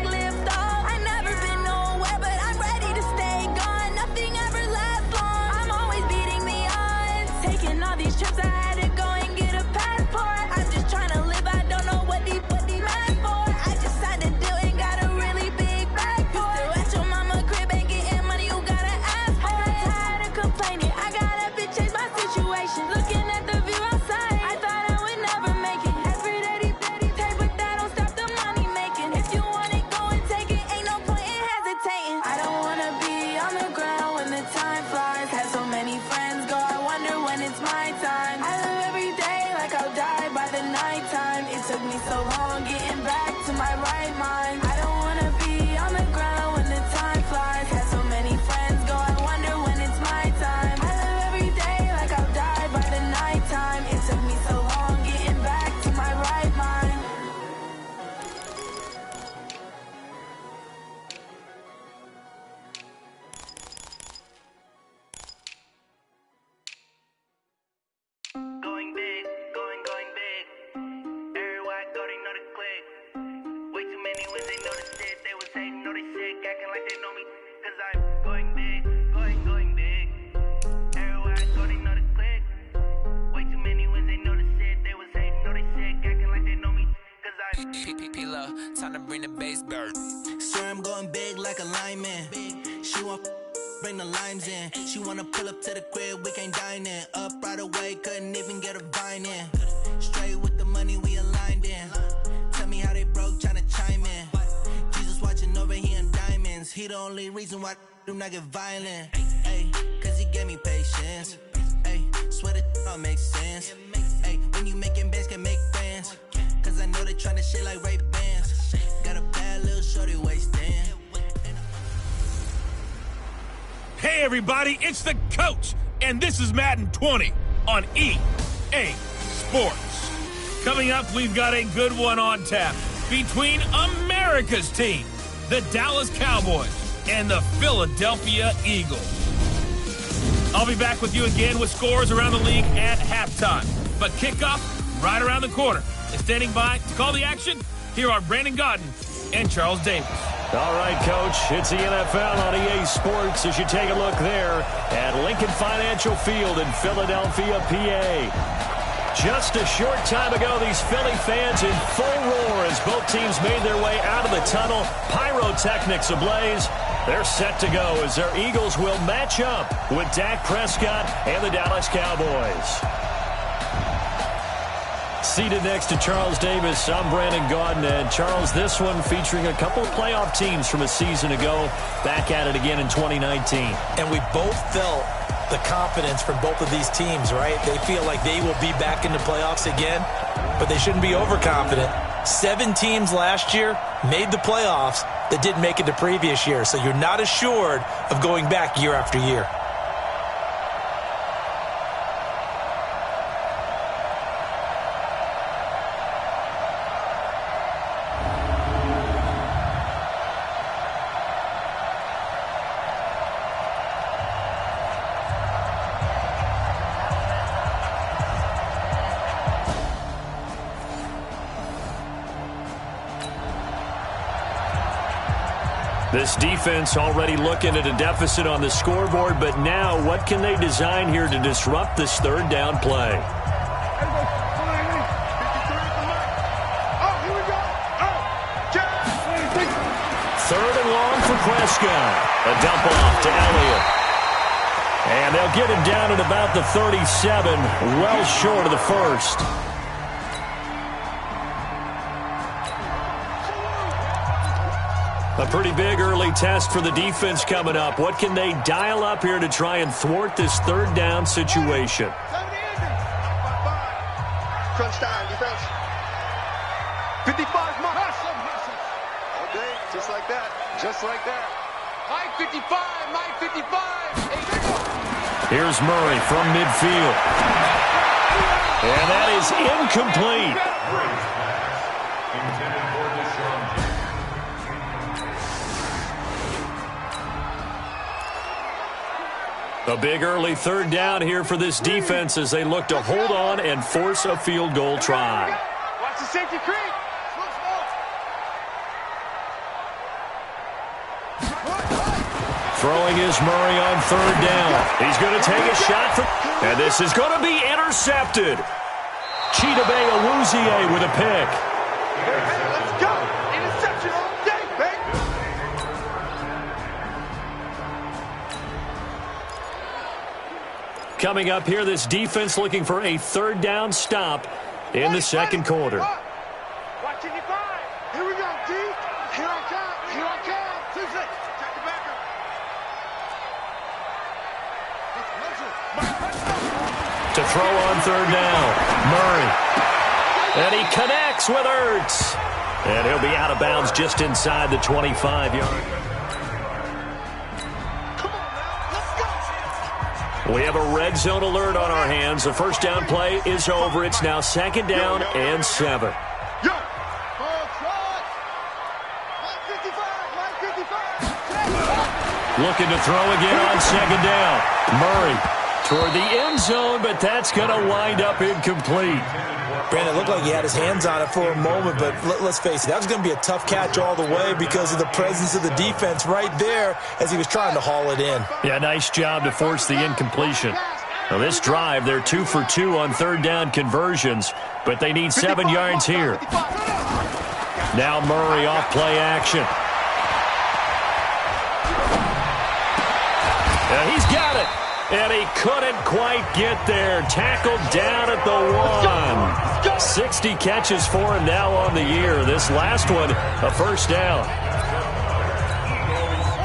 Live Swear I'm going big like a lineman. She want bring the limes in. She wanna pull up to the crib, we can't dine in. Up right away, couldn't even get a vine in. Straight with the money we aligned in. Tell me how they broke, tryna chime in. Jesus watching over here in diamonds. He the only reason why I do not get violent. Ay, cause he gave me patience. Ay, swear that all makes sense. Ay, when you making bands, can make friends. Cause I know they tryna shit like Ray-Bans. Got a bad little shorty wasting. Hey everybody, it's the Coach, and this is Madden 20 on EA Sports. Coming up, we've got a good one on tap between America's team, the Dallas Cowboys, and the Philadelphia Eagles. I'll be back with you again with scores around the league at halftime. But kickoff right around the corner. And standing by to call the action, here are Brandon Godden and Charles Davis. All right, Coach, it's the NFL on EA Sports as you take a look there at Lincoln Financial Field in Philadelphia, PA. Just a short time ago, these Philly fans in full roar as both teams made their way out of the tunnel. Pyrotechnics ablaze. They're set to go as their Eagles will match up with Dak Prescott and the Dallas Cowboys. Seated next to Charles Davis, I'm Brandon Gaudin. And Charles, this one featuring a couple of playoff teams from a season ago, back at it again in 2019. And we both felt the confidence from both of these teams, right? They feel like they will be back in the playoffs again, but they shouldn't be overconfident. 7 teams last year made the playoffs that didn't make it the previous year, so you're not assured of going back year after year. This defense already looking at a deficit on the scoreboard, but now what can they design here to disrupt this third down play? Third and long for Prescott. A dump off to Elliott. And they'll get him down at about the 37, well short of the first. A pretty big early test for the defense coming up. What can they dial up here to try and thwart this third down situation? Crunch time, defense. 55 mark. Okay, just like that. Just like that. Mike 55, Mike 55. Here's Murray from midfield. And that is incomplete. A big early third down here for this defense as they look to hold on and force a field goal try. Watch the safety creep. Throwing is Murray on third down. He's going to take a shot for, and this is going to be intercepted. Chidobe Awuzie with a pick. Let's go. Interception all day, baby. Coming up here, this defense looking for a third down stop in the second quarter. Watch it, here we go, D. Here I come. Here I come. 2-6. Check the backer. To throw on third down, Murray. And he connects with Ertz. And he'll be out of bounds just inside the 25-yard. We have a red zone alert on our hands. The first down play is over. It's now second down and 7. Looking to throw again on second down. Murray toward the end zone, but that's going to wind up incomplete. Brandon, it looked like he had his hands on it for a moment, but let's face it, that was going to be a tough catch all the way because of the presence of the defense right there as he was trying to haul it in. Yeah, nice job to force the incompletion. Now this drive, they're 2 for 2 on third down conversions, but they need 7 yards here. Now Murray off play action. And he's got it. And he couldn't quite get there. Tackled down at the 1. 60 catches for him now on the year. This last one, a first down.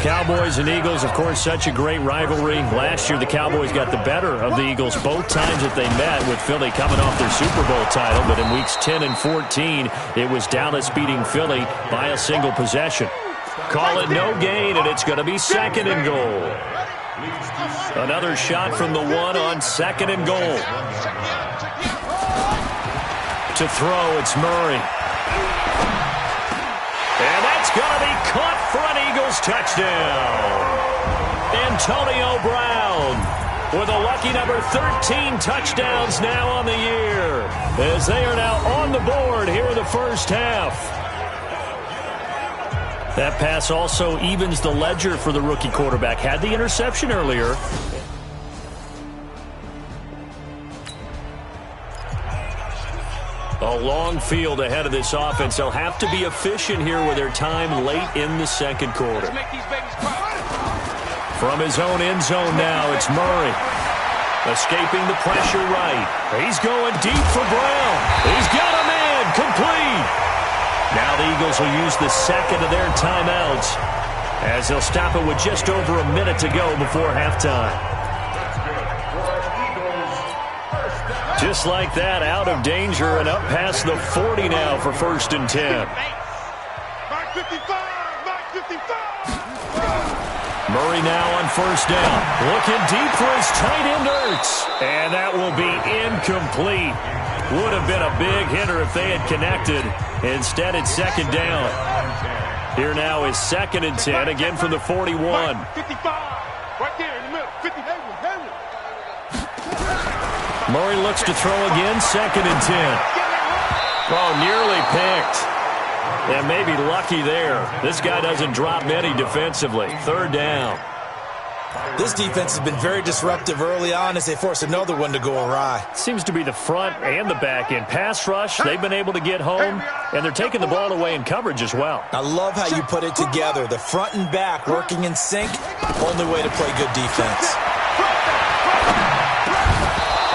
Cowboys and Eagles, of course, such a great rivalry. Last year, the Cowboys got the better of the Eagles both times that they met, with Philly coming off their Super Bowl title. But in weeks 10 and 14, it was Dallas beating Philly by a single possession. Call it no gain, and it's going to be 2nd and goal. Another shot from the 1 on 2nd and goal. To throw, it's Murray. And that's going to be caught for an Eagles touchdown. Antonio Brown with a lucky number 13 touchdowns now on the year, as they are now on the board here in the first half. That pass also evens the ledger for the rookie quarterback. Had the interception earlier. A long field ahead of this offense. They'll have to be efficient here with their time late in the second quarter. From his own end zone now, it's Murray. Escaping the pressure right. He's going deep for Brown. He's got a man. Complete. Now the Eagles will use the second of their timeouts, as they'll stop it with just over a minute to go before halftime. Just like that, out of danger and up past the 40 now for 1st and 10. Mark 55, Mark 55. Murray now on 1st down. Looking deep for his tight end, Ertz. And that will be incomplete. Would have been a big hitter if they had connected. Instead, it's 2nd down. Here now is 2nd and 10, again from the 41. 55, right there in the middle. 50, Murray looks to throw again, 2nd and 10. Oh, nearly picked. And maybe lucky there. This guy doesn't drop many defensively. 3rd down. This defense has been very disruptive early on as they force another one to go awry. Seems to be the front and the back end. Pass rush, they've been able to get home, and they're taking the ball away in coverage as well. I love how you put it together. The front and back working in sync. Only way to play good defense.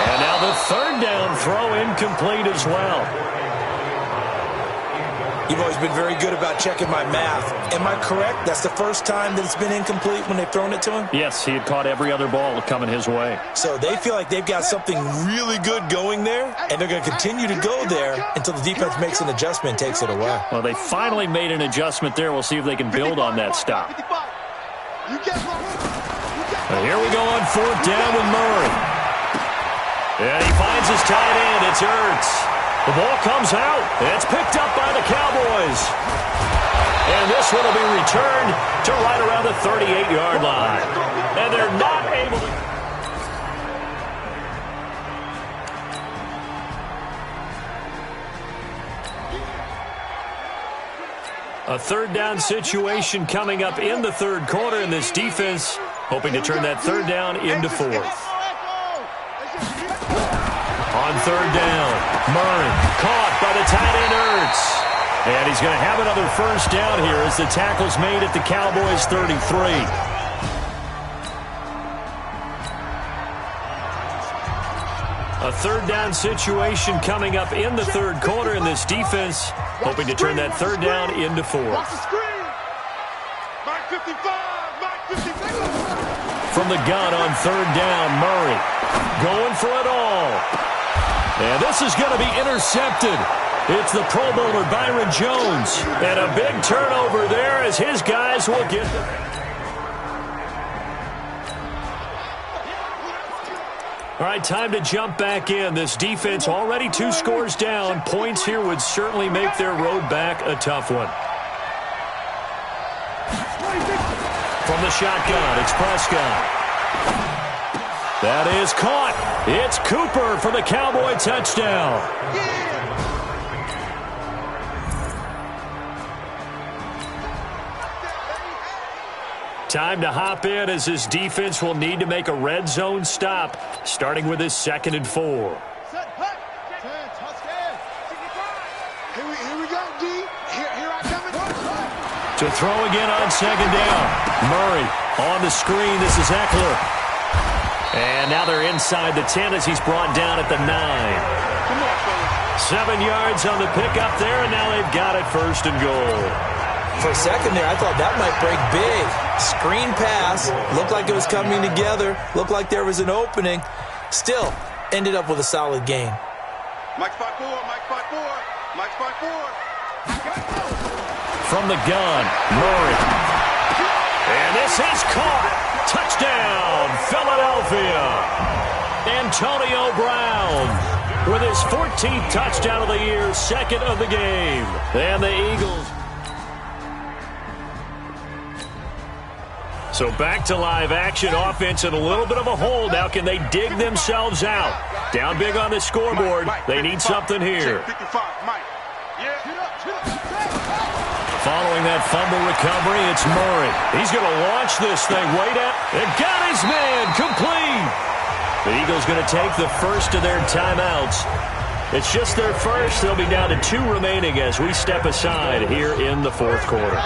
And now the 3rd down throw incomplete as well. You've always been very good about checking my math. Am I correct? That's the first time that it's been incomplete when they've thrown it to him? Yes, he had caught every other ball coming his way. So they feel like they've got something really good going there, and they're going to continue to go there until the defense makes an adjustment and takes it away. Well, they finally made an adjustment there. We'll see if they can build on that stop. Here we go on 4th down with Murray. And he finds his tight end. It's Ertz. The ball comes out. It's picked up by the Cowboys. And this one will be returned to right around the 38-yard line. And they're not able to... A 3rd down situation coming up in the 3rd quarter, and this defense hoping to turn that 3rd down into 4th. On 3rd down, Murray caught by the tight end Ertz. And he's going to have another first down here as the tackle's made at the Cowboys' 33. A 3rd down situation coming up in the 3rd quarter, and this defense hoping to turn that 3rd down into 4th. From the gun on 3rd down, Murray going for it all. And this is going to be intercepted. It's the Pro Bowler Byron Jones. And a big turnover there as his guys will get them. All right, time to jump back in. This defense already 2 scores down. Points here would certainly make their road back a tough one. From the shotgun, it's Prescott. That is caught. It's Cooper for the Cowboy touchdown. Time to hop in as this defense will need to make a red zone stop, starting with his 2nd and 4. Here we go, D. Here To throw again on second down. Murray on the screen. This is Eckler. And now they're inside the 10 as he's brought down at the 9. 7 yards on the pickup there, and now they've got it first and goal. For a second there, I thought that might break big. Screen pass. Looked like it was coming together. Looked like there was an opening. Still, ended up with a solid gain. Mike 5-4, Mike 5-4, Mike 5-4. From the gun, Murray. And this is caught. Touchdown, Philadelphia. Antonio Brown with his 14th touchdown of the year, second of the game. And the Eagles. So back to live action. Offense in a little bit of a hole. Now can they dig themselves out? Down big on the scoreboard. They need something here. Following that fumble recovery, it's Murray. He's going to launch this thing way down. And got his man complete. The Eagles going to take the first of their timeouts. It's just their first. They'll be down to 2 remaining as we step aside here in the fourth quarter.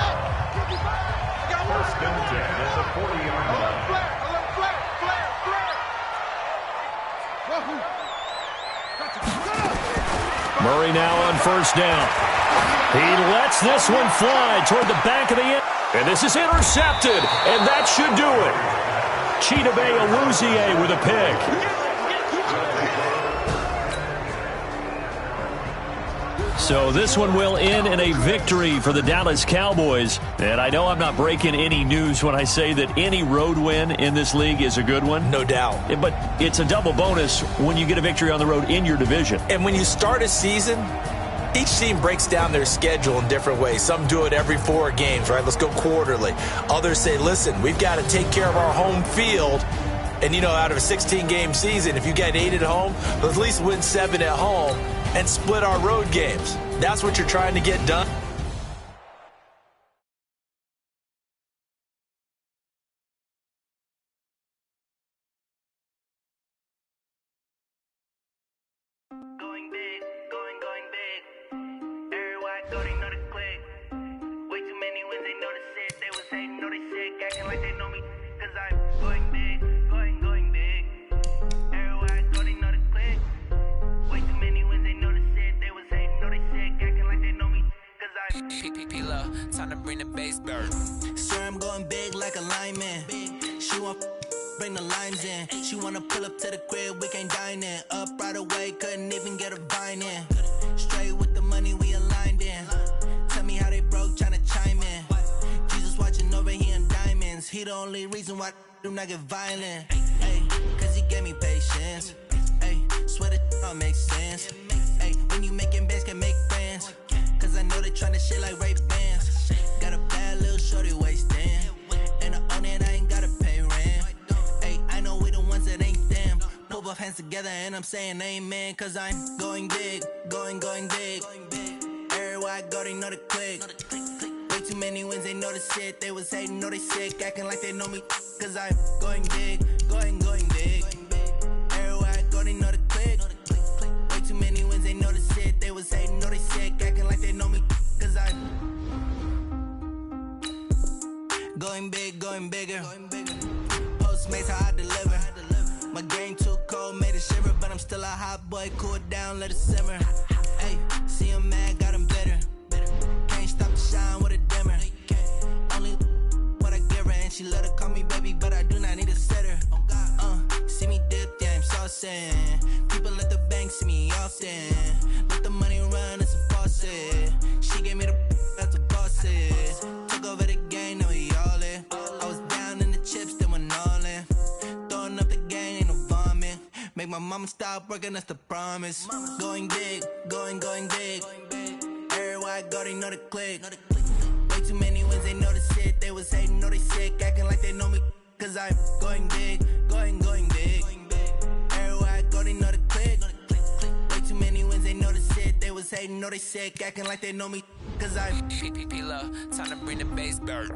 Murray now on first down. He lets this one fly toward the back of the end. And this is intercepted. And that should do it. Chidobe Awuzie with a pick. So this one will end in a victory for the Dallas Cowboys. And I know I'm not breaking any news when I say that any road win in this league is a good one. No doubt. But it's a double bonus when you get a victory on the road in your division. And when you start a season, each team breaks down their schedule in different ways. Some do it every 4 games, right? Let's go quarterly. Others say, listen, we've got to take care of our home field. And, you know, out of a 16-game season, if you get 8 at home, let's at least win 7 at home and split our road games. That's what you're trying to get done. Going big, going big. Everywhere I go, they know the click. Way too many wins, they know the shit. They was hating, know they sick, acting like they know me. Cause I'm going big, going big. Everywhere I go, they know the click. Way too many wins, they know the shit. They was hating, know they sick, acting like they know me. Cause I'm P-P-P-Love, time to bring the bass bird. Swear I'm going big like a lineman. She want bring the limes in. She wanna pull up to the crib, we can't dine in. Up right away, couldn't even get a vine in. Straight with the money we aligned in. Tell me how they broke, tryna chime in. Jesus watching over here in diamonds. He the only reason why do not get violent. Ay, cause he gave me patience. Ay, swear that all makes sense. Ay, when you making bands, can make friends. Cause I know they tryna shit like Ray Bans. Got a bad little shorty wasting. And I own it, I ain't gotta pay rent. Ay, I know we the ones that ain't them. Pull both hands together and I'm saying amen. Cause I'm going big, going big. Everywhere I go, they know the click. Way too many wins, they know the shit. They was hating, know they sick, acting like they know me. Cause I'm going big, going big. Everywhere I go, they know the click. Way too many wins, they know the shit. They was hating, know they sick, acting like they know me. Cause I'm going big, going bigger. Postmates, how I deliver. My game too cold, made it shiver. But I'm still a hot boy, cool it down, let it simmer. Hey, see him mad, got him bitter. Can't stop the shine with a dimmer. Only what I give her, and she let her call me baby, but I do not need a sitter. See me dip, yeah, I'm saucing. People at the bank see me often. Let the money run, it's a faucet. She gave me the that's a boss it. Took over the game, now we all in. I was down in the chips, then went all in. Throwing up the game, ain't no vomit. Make my mama stop working, that's the promise. Going big, going big. Everywhere I go, they know the click. Way too many wins, they know the shit. They was hating, know they sick, acting like they know me. Cause I'm going big, going big. Everywhere I go, they know the click. Way too many wins, they know the shit. They was hating, know they sick, acting like they know me. Cause I'm P-P-P-Love, time to bring the bass bird.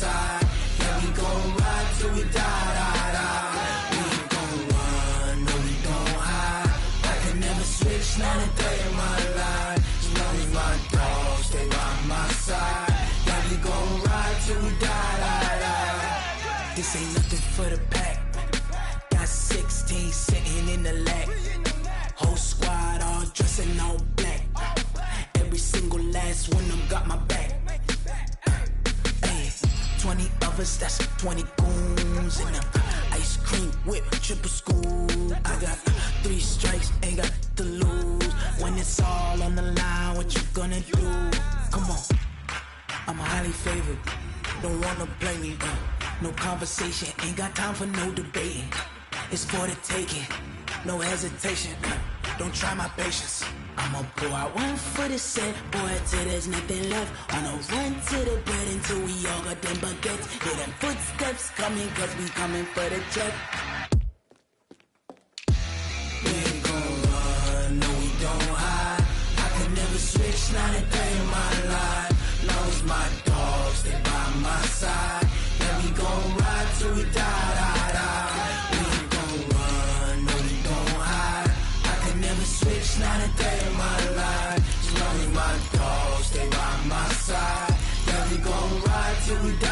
side. Yeah, we gon' ride till we die. We ain't gon' run, no, we gon' hide. I can never switch, not a day in my life. As long as my dogs stay by my side. Yeah, we gon' ride till we die. This ain't nothing for the pack. Got 16 sitting in the lag. Whole squad all dressing all black. Every single last one of them got my back. Hey, 20 of us, that's 20 goons in them. Ice cream whip, triple school. I got 3 strikes, ain't got to lose. When it's all on the line, what you gonna do? Come on, I'm highly favored. Don't wanna blame me, no conversation, ain't got time for no debating. It's for the taking, no hesitation. Don't try my patience. I'ma pour out one for the set, boy, till there's nothing left. On a run to the bread until we all got them baguettes. Hear them footsteps coming, cause we coming for the check. We ain't gon' run, no, we don't hide. I can never switch, not a day in my life. Long as my dogs stay by my side. Yeah, we gon' ride till we die. We ain't gon' run, no, we don't hide. I can never switch, not a day in my life. As long as my dogs stay by my side. Yeah, we gon' ride till we die.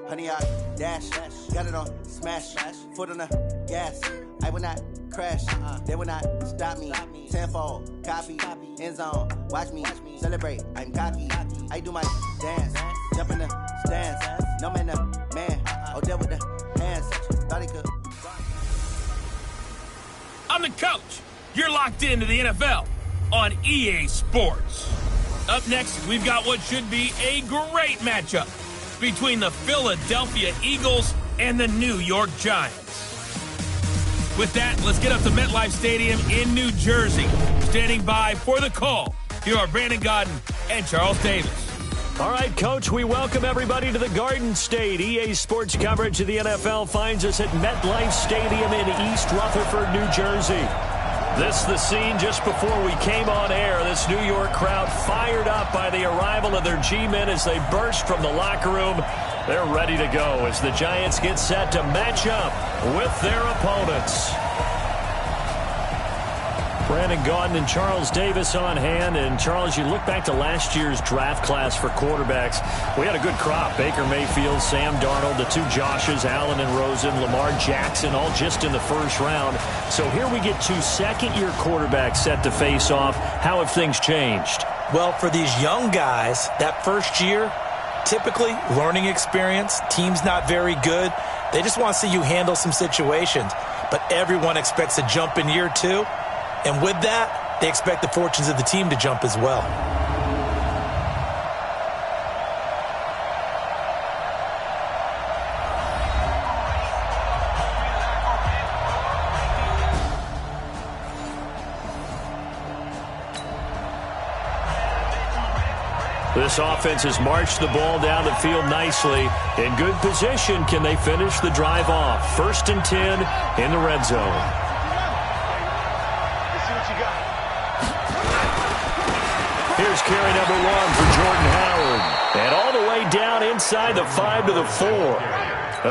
Honey, I dash, got it on smash, foot on the gas. I will not crash, they will not stop me. Tenfold, copy, end zone, watch me celebrate. I'm cocky, I do my dance, jump in the stands. No man, the man, oh, there with the hands. Thought he could. I'm the coach. You're locked into the NFL on EA Sports. Up next, we've got what should be a great matchup between the Philadelphia Eagles and the New York Giants. With that, let's get up to MetLife Stadium in New Jersey. Standing by for the call, here are Brandon Gaudin and Charles Davis. All right, Coach, we welcome everybody to the Garden State. EA Sports coverage of the NFL finds us at MetLife Stadium in East Rutherford, New Jersey. This the scene just before we came on air. This New York crowd fired up by the arrival of their G-men as they burst from the locker room. They're ready to go as the Giants get set to match up with their opponents. Brandon Gaudin and Charles Davis on hand. And, Charles, you look back to last year's draft class for quarterbacks. We had a good crop. Baker Mayfield, Sam Darnold, the 2 Joshes, Allen and Rosen, Lamar Jackson, all just in the first round. So here we get 2 second-year quarterbacks set to face off. How have things changed? Well, for these young guys, that first year, typically learning experience, team's not very good. They just want to see you handle some situations. But everyone expects a jump in year 2. And with that, they expect the fortunes of the team to jump as well. This offense has marched the ball down the field nicely. In good position, can they finish the drive off? 1st and 10 in the red zone. Here's carry number 1 for Jordan Howard. And all the way down inside the 5 to the 4.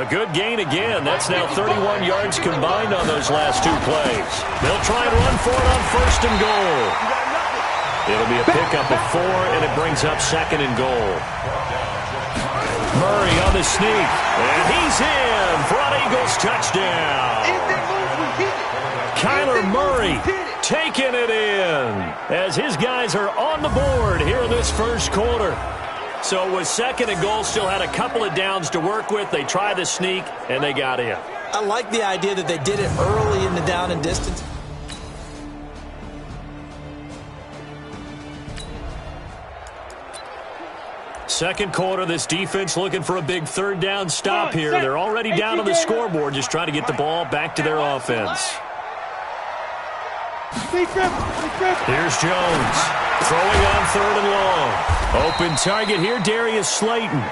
A good gain again. That's now 31 yards combined on those last 2 plays. They'll try and run for it on 1st and goal. It'll be a pickup of 4, and it brings up 2nd and goal. Murray on the sneak. And he's in for an Eagles touchdown. Kyler Murray taking it in as his guys are on the board here in this first quarter. So it was 2nd and goal, still had a couple of downs to work with. They tried the sneak, and they got in. I like the idea that they did it early in the down and distance. Second quarter, this defense looking for a big 3rd down stop here. They're already down on the scoreboard, just trying to get the ball back to their offense. Here's Jones. Throwing on 3rd and long. Open target here, Darius Slayton.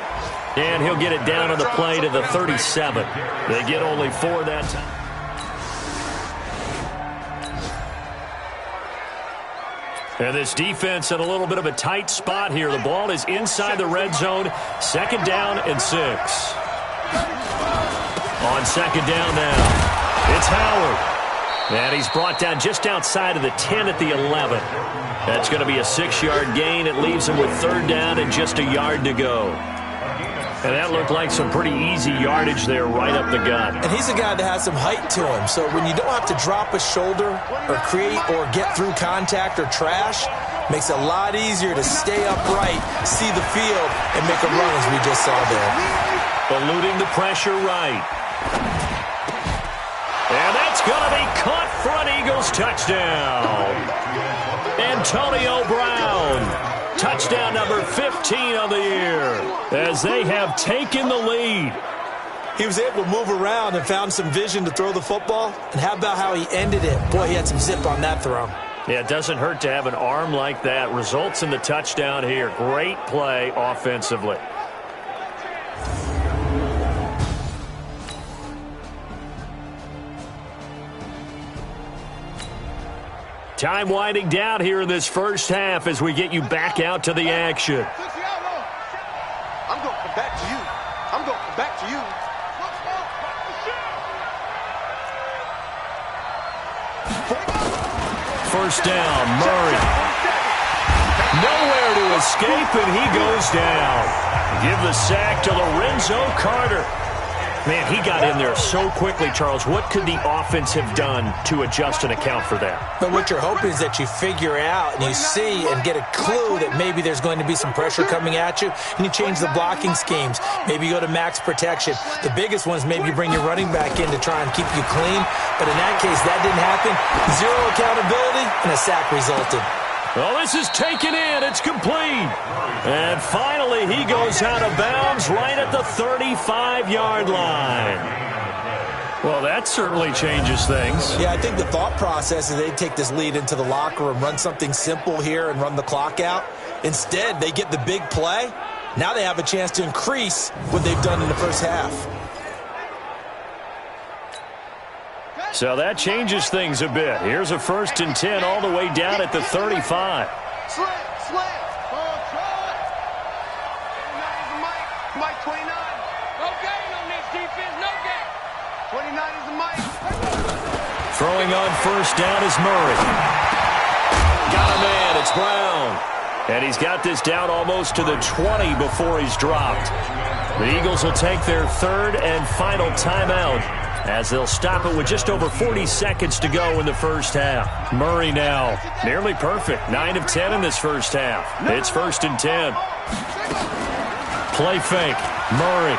And he'll get it down on the play to the 37. They get only 4 that time. And this defense in a little bit of a tight spot here. The ball is inside the red zone. 2nd down and 6. On 2nd down now, it's Howard. And he's brought down just outside of the 10 at the 11. That's going to be a 6-yard gain. It leaves him with 3rd down and just a yard to go. And that looked like some pretty easy yardage there right up the gut. And he's a guy that has some height to him. So when you don't have to drop a shoulder or create or get through contact or trash, makes it a lot easier to stay upright, see the field, and make a run as we just saw there. Eluding the pressure right. And that's going to be caught for an Eagles touchdown. Antonio Brown. Touchdown number 15 on the year as they have taken the lead. He was able to move around and found some vision to throw the football. And how about how he ended it? Boy, he had some zip on that throw. Yeah, it doesn't hurt to have an arm like that. Results in the touchdown here. Great play offensively. Time winding down here in this first half as we get you back out to the action. I'm going back to you. I'm going back to you. First down, Murray. Nowhere to escape, and he goes down. Give the sack to Lorenzo Carter. Man, he got in there so quickly, Charles. What could the offense have done to adjust and account for that? But what you're hoping is that you figure out and you see and get a clue that maybe there's going to be some pressure coming at you, and you change the blocking schemes. Maybe you go to max protection. The biggest one is maybe you bring your running back in to try and keep you clean. But in that case, that didn't happen. 0 accountability, and a sack resulted. Well, this is taken in. It's complete. And finally, he goes out of bounds right at the 35-yard line. Well, that certainly changes things. Yeah, I think the thought process is they take this lead into the locker room, run something simple here, and run the clock out. Instead, they get the big play. Now they have a chance to increase what they've done in the first half. So that changes things a bit. Here's a 1st and 10 all the way down at the 35. Slant. Mike 29. No gain on this defense, no gain. 29 is the Mike. Throwing on 1st down is Murray. Got a man, it's Brown. And he's got this down almost to the 20 before he's dropped. The Eagles will take their 3rd and final timeout, as they'll stop it with just over 40 seconds to go in the first half. Murray now, nearly perfect. 9 of 10 in this first half. It's 1st and 10. Play fake, Murray.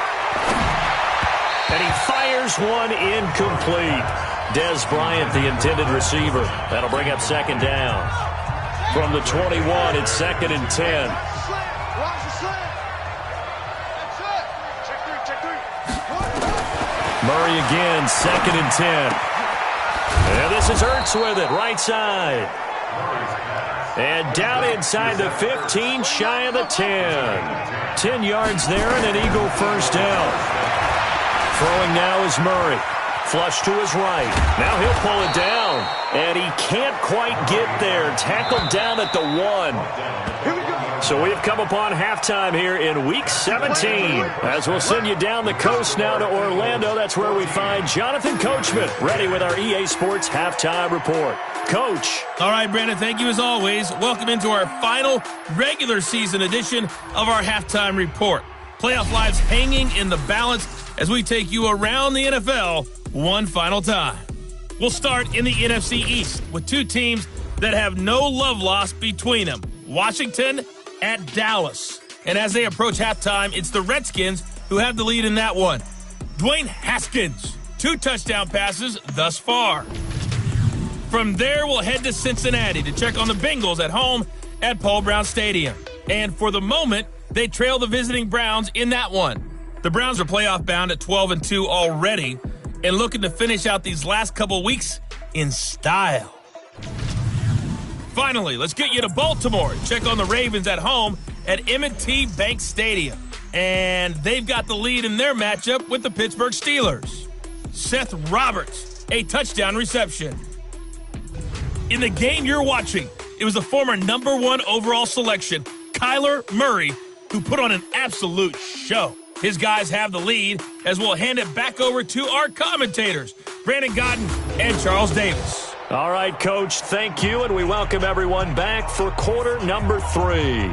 And he fires one incomplete. Dez Bryant, the intended receiver. That'll bring up 2nd down. From the 21, it's 2nd and 10. Murray again, 2nd and 10. And this is Ertz with it, right side. And down inside the 15, shy of the 10. 10 yards there and an Eagle 1st down. Throwing now is Murray. Flush to his right. Now he'll pull it down. And he can't quite get there. Tackled down at the 1. So we've come upon halftime here in Week 17. As we'll send you down the coast now to Orlando. That's where we find Jonathan Coachman, ready with our EA Sports Halftime Report. Coach. All right, Brandon, thank you as always. Welcome into our final regular season edition of our Halftime Report. Playoff lives hanging in the balance as we take you around the NFL one final time. We'll start in the NFC East with 2 teams that have no love lost between them. Washington at Dallas. And as they approach halftime, it's the Redskins who have the lead in that one. Dwayne Haskins, 2 touchdown passes thus far. From there, we'll head to Cincinnati to check on the Bengals at home at Paul Brown Stadium. And for the moment, they trail the visiting Browns in that one. The Browns are playoff bound at 12-2 already and looking to finish out these last couple weeks in style. Finally, let's get you to Baltimore and check on the Ravens at home at M&T Bank Stadium. And they've got the lead in their matchup with the Pittsburgh Steelers. Seth Roberts, a touchdown reception. In the game you're watching, it was the former #1 overall selection, Kyler Murray, who put on an absolute show. His guys have the lead as we'll hand it back over to our commentators, Brandon Godden and Charles Davis. All right, Coach, thank you, and we welcome everyone back for quarter number 3.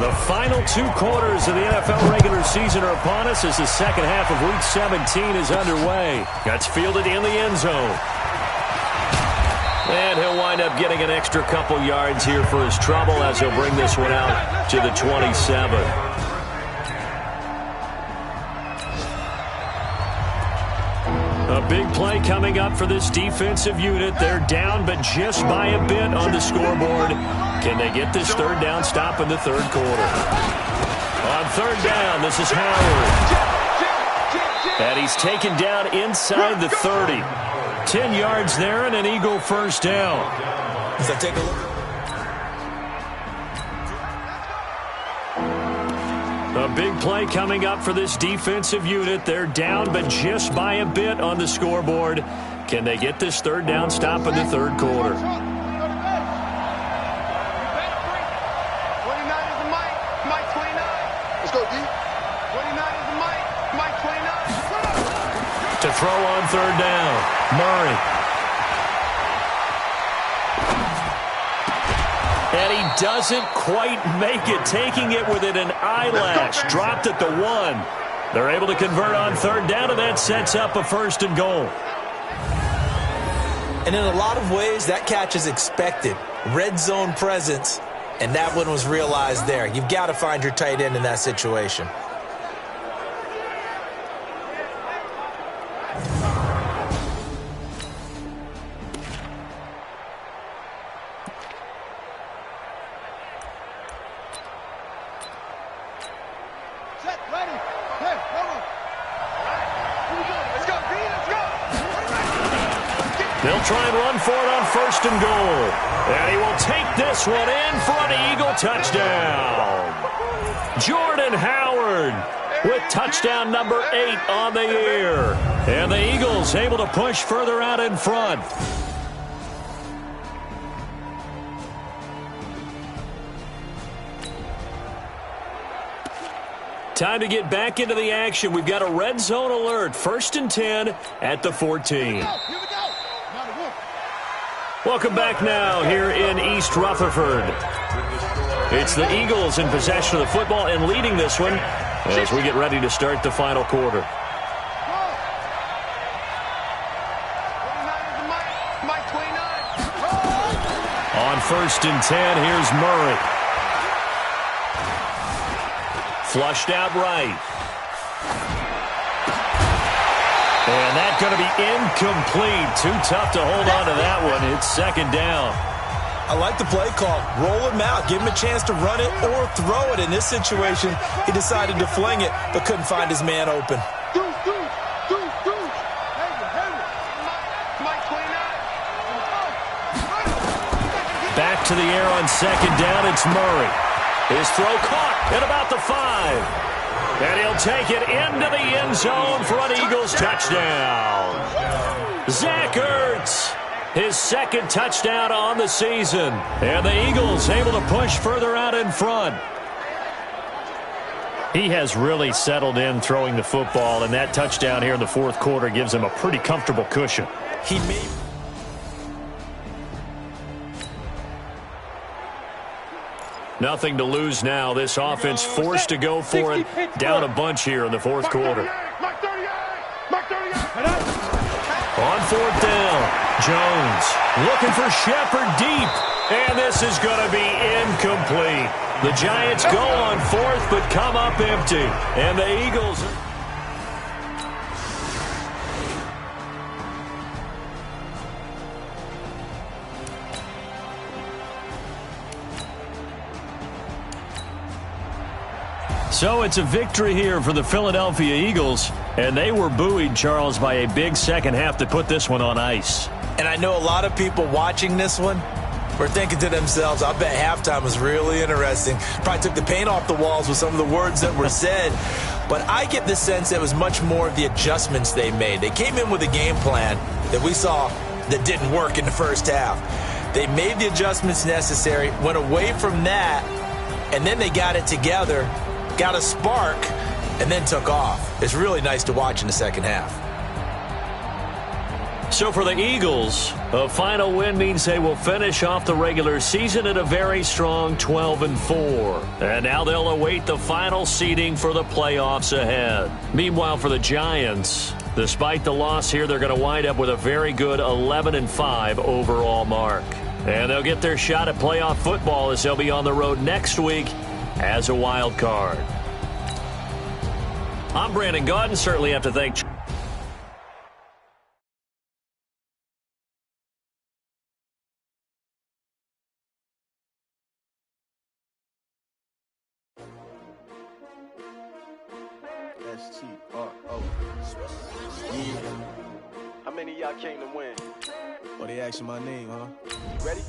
The final 2 quarters of the NFL regular season are upon us as the second half of Week 17 is underway. That's fielded in the end zone. And he'll wind up getting an extra couple yards here for his trouble as he'll bring this one out to the 27. A big play coming up for this defensive unit. They're down, but just by a bit on the scoreboard. Can they get this third down stop in the third quarter? On third down, this is Howard. And he's taken down inside the 30. 10 yards there and an Eagle first down. So take a look. A big play coming up for this defensive unit. They're down, but just by a bit on the scoreboard. Can they get this third down stop in the third quarter? 29 is the Mike. Mike 29. Let's go, D. 29 is the Mike. Mike 29. To throw on third down, Murray. And he doesn't quite make it, taking it within an eyelash. Dropped at the 1. They're able to convert on third down, and that sets up a first and goal. And in a lot of ways, that catch is expected. Red zone presence, and that one was realized there. You've got to find your tight end in that situation. They'll try and run for it on first and goal. And he will take this one in for an Eagle touchdown. Jordan Howard with touchdown number 8 on the year. And the Eagles able to push further out in front. Time to get back into the action. We've got a red zone alert. First and 10 at the 14. Welcome back now here in East Rutherford. It's the Eagles in possession of the football and leading this one as we get ready to start the final quarter. On first and 10, here's Murray. Flushed out right. And that's going to be incomplete. Too tough to hold on to that one. It's second down. I like the play call. Roll him out. Give him a chance to run it or throw it. In this situation, he decided to fling it, but couldn't find his man open. Back to the air on second down. It's Murray. His throw caught at about the 5. And he'll take it into the end zone for an Eagles touchdown. Zach Ertz, his second touchdown on the season. And the Eagles able to push further out in front. He has really settled in throwing the football, and that touchdown here in the fourth quarter gives him a pretty comfortable cushion. He made... Nothing to lose now. This offense forced to go for it. Down a bunch here in the fourth quarter. On fourth down, Jones looking for Shepard deep. And this is going to be incomplete. The Giants go on fourth but come up empty. And the Eagles... So it's a victory here for the Philadelphia Eagles. And they were buoyed, Charles, by a big second half to put this one on ice. And I know a lot of people watching this one were thinking to themselves, I bet halftime was really interesting. Probably took the paint off the walls with some of the words that were said. But I get the sense it was much more of the adjustments they made. They came in with a game plan that we saw that didn't work in the first half. They made the adjustments necessary, went away from that, and then they got it together, got a spark, and then took off. It's really nice to watch in the second half. So for the Eagles, a final win means they will finish off the regular season at a very strong 12-4. And now they'll await the final seeding for the playoffs ahead. Meanwhile, for the Giants, despite the loss here, they're going to wind up with a very good 11-5 overall mark. And they'll get their shot at playoff football as they'll be on the road next week as a wild card. I'm Brandon Gaudin. Certainly have to thank S-T-R-O. Yeah. How many of y'all came to win? Oh, they asking my name, huh? You ready?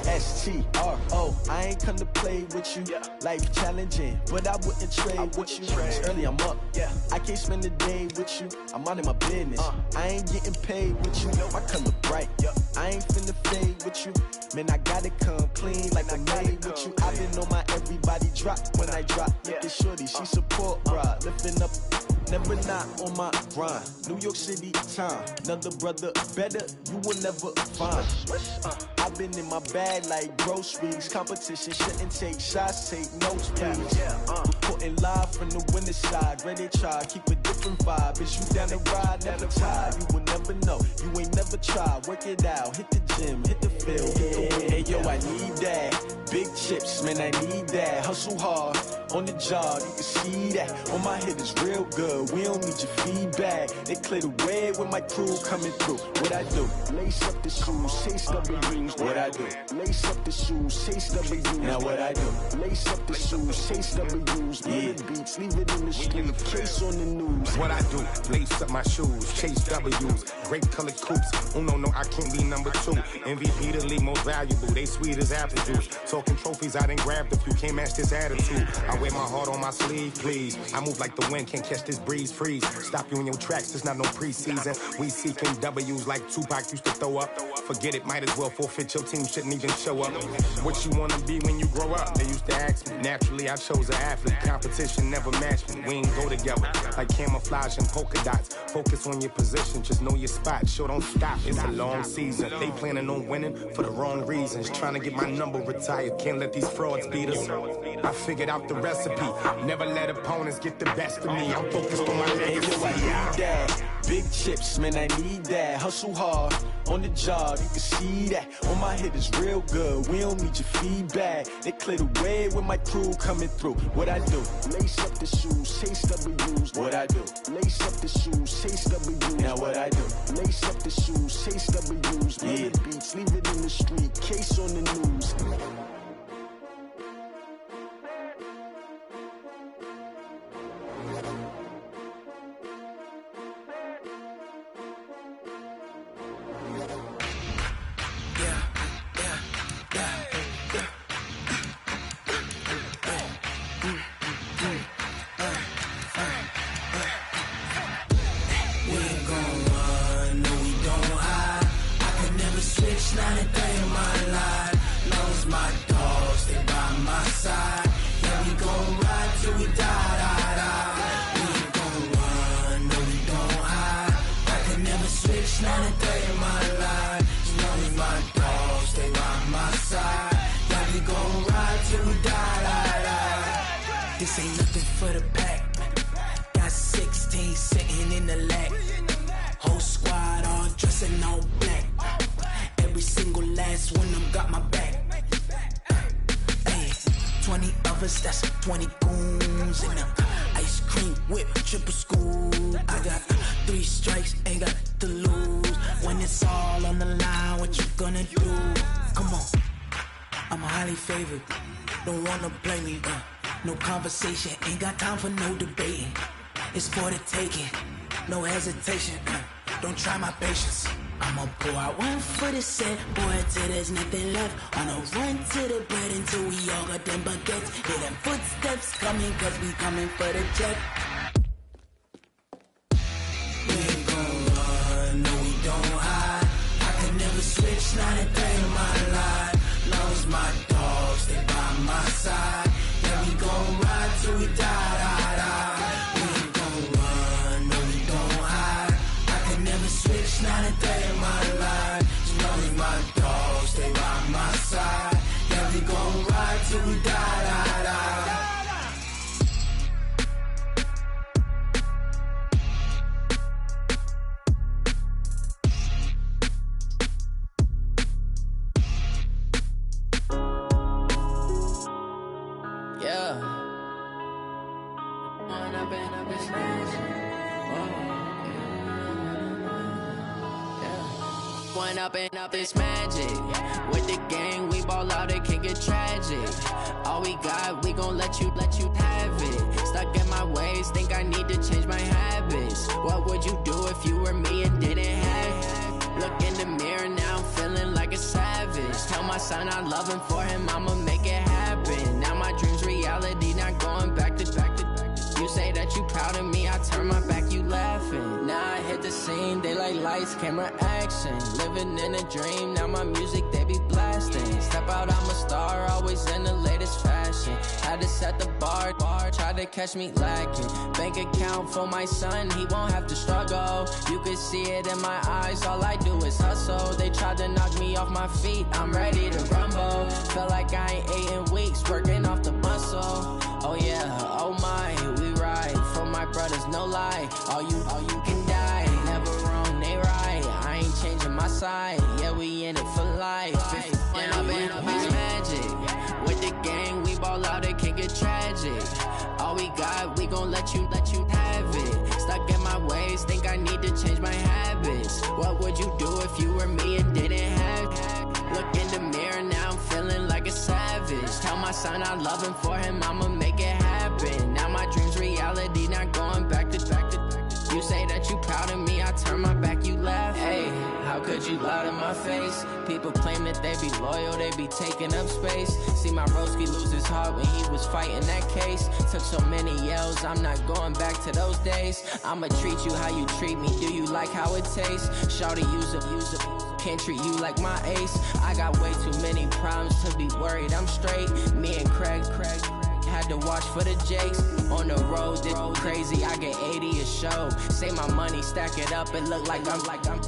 S-T-R-O. I ain't come to play with you. Yeah. Life challenging, but I wouldn't trade with you. It's early, I'm up. Yeah. I can't spend the day with you. I'm minding my business. I ain't getting paid with you. My color bright. Yeah. I ain't finna fade with you. Man, I gotta come clean like I'm made with you. I've been on my everybody drop when I drop. Look at shorty, she support, bruh. Lifting up. Never not on my grind. New York City time. Another brother better, you will never find. I've been in my bag like groceries. Competition shouldn't take shots, take notes, please. Reporting live from the winning side. Ready to try, keep a different vibe. Is you down the ride, never tired. You will never know, you ain't never tried. Work it out, hit the gym, hit the field, hit the win. Hey yo, I need that. Big chips, man, I need that. Hustle hard, on the job, you can see that. On my head is real good, we don't need your feedback. They clear the way when my crew coming through. What I do? Lace up the shoes, chase W's. What I do? Lace up the shoes, chase W's. Now what I do? Lace up the shoes, chase W's. Yeah. Beats, leave it in the street, case on the news. What I do? Lace up my shoes, chase W's. Great colored coops. Oh no, I can't be number 2. MVP the league most valuable. They sweet as apple juice. Talking trophies, I done grabbed a few. Can't match this attitude. I wear my heart on my sleeve, please. I move like the wind, can't catch this breeze, freeze. Stop you in your tracks, it's not no preseason. We seeking W's like Tupac used to throw up. Forget it, might as well forfeit. Your team shouldn't even show up. What you wanna be when you grow up? They used to ask me. Naturally, I chose an athlete. Competition never matched me. We ain't go together like camouflage and polka dots. Focus on your position, just know your spot. Sure, don't stop. It's a long season. They planning on winning for the wrong reasons. Trying to get my number retired. Can't let these frauds beat us. I figured out the recipe. Never let opponents get the best of me. I'm focused on my legacy. I need that. Big chips, man, I need that. Hustle hard, on the job, you can see that. On my head is real good, we don't need your feedback. They clear the way when my crew coming through. What I do? Lace up the shoes, chase W's. What I do? Lace up the shoes, chase W's. Now what I do? Lace up the shoes, chase W's. Yeah. Beats, leave it in the street, case on the news. This ain't nothing for the pack. Got 16 sitting in the lap. Whole squad all dressing all black. Every single last one of them got my back. Hey, 20 of us, that's 20 goons in them. Ice cream whip, triple school. I got 3 strikes, ain't got to lose. When it's all on the line, what you gonna do? Come on, I'm highly favored. Don't wanna blame me, no conversation, ain't got time for no debating. it's for the taking. No hesitation, don't try my patience. I'ma pour out one for the set, boy, till there's nothing left. On a run to the bread until we all got them baguettes. Hear them footsteps coming, cause we coming for the check. We ain't gon' run, no we don't hide. I could never switch, not a day in my life. Long as my dogs, they by my side. Yeah, we gon' ride till we die, die, die. We ain't gon' run, no we don't hide. I could never switch, not a day in my life. As long as my dogs, they by my side. Yeah, we gon' ride till we die, die, die. Up this magic. With the gang, we ball out, it can get tragic. All we got, we gon' let you have it. Stuck in my ways, think I need to change my habits. What would you do if you were me and didn't have it? Look in the mirror now, I'm feeling like a savage. Tell my son I love him, for him I'ma make it happen. Now my dream's reality, not going back to. You say that you proud of me, I turn my back, you laughing. Now I hit the scene, they like lights, camera, action. Living in a dream, now my music, they be blasting. Step out, I'm a star, always in the latest fashion. Had to set the bar, try to catch me lacking. Bank account for my son, he won't have to struggle. You could see it in my eyes, all I do is hustle. They tried to knock me off my feet, I'm ready to rumble. Feel like I ain't ate in weeks, working off the muscle. Oh yeah, oh my, we ride for my brothers, no lie. All you can die, never wrong, they right. I ain't changing my side, yeah, we in it for life. When up it's magic. With the gang, we ball out, it can get tragic. All we got, we gon' let you have it. Stuck in my ways, think I need to change my habits. What would you do if you were me and didn't have it? Look in the mirror now, I'm feeling like a savage. Tell my son I love him, for him I'ma make it happen. Now my dream's reality, not going back to. You say that you proud of me, I turn my back, you laugh. Hey, how could you lie to my face? People claim that they be loyal, they be taking up space. See my broski lose his heart when he was fighting that case. Took so many yells, I'm not going back to those days. I'ma treat you how you treat me, do you like how it tastes? Shawty, use up, can't treat you like my ace. I got way too many problems to be worried, I'm straight. Me and Craig had to watch for the Jakes. On the road, this crazy, I get 80 a show. Say my money, stack it up, it look like I'm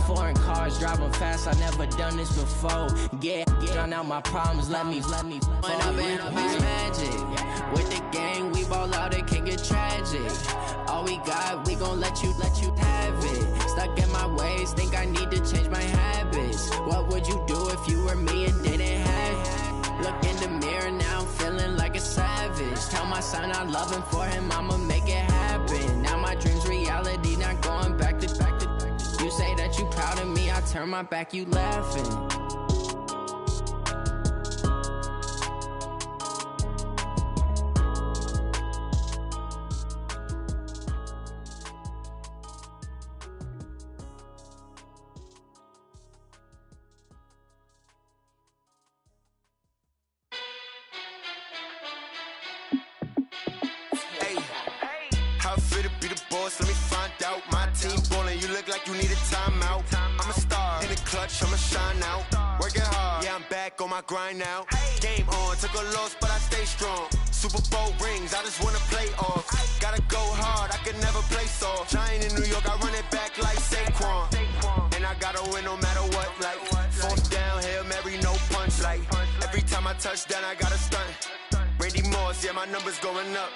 foreign cars, driving fast, I never done this before. Yeah, drown out my problems, let me When up it's magic. With the gang, we ball out, it can get tragic. All we got, we gon' let you have it. Stuck in my ways, think I need to change my habits. What would you do if you were me and didn't have it? Look in the mirror now, I'm feeling like a savage. Tell my son I love him, for him I'ma make it happen. Now my dream's reality, not going back to. You say that you proud of me, I turn my back, you laughing. Let me find out. My team ballin', you look like you need a timeout. I'm a star in the clutch, I'ma shine out. Working hard, yeah, I'm back on my grind now. Game on, took a loss, but I stay strong. Super Bowl rings, I just wanna play off. Gotta go hard, I can never play soft. Giant in New York, I run it back like Saquon. And I gotta win no matter what, like fourth down, Hail Mary, no punch. Like every time I touch down, I gotta stunt. Randy Moss, yeah, my numbers going up.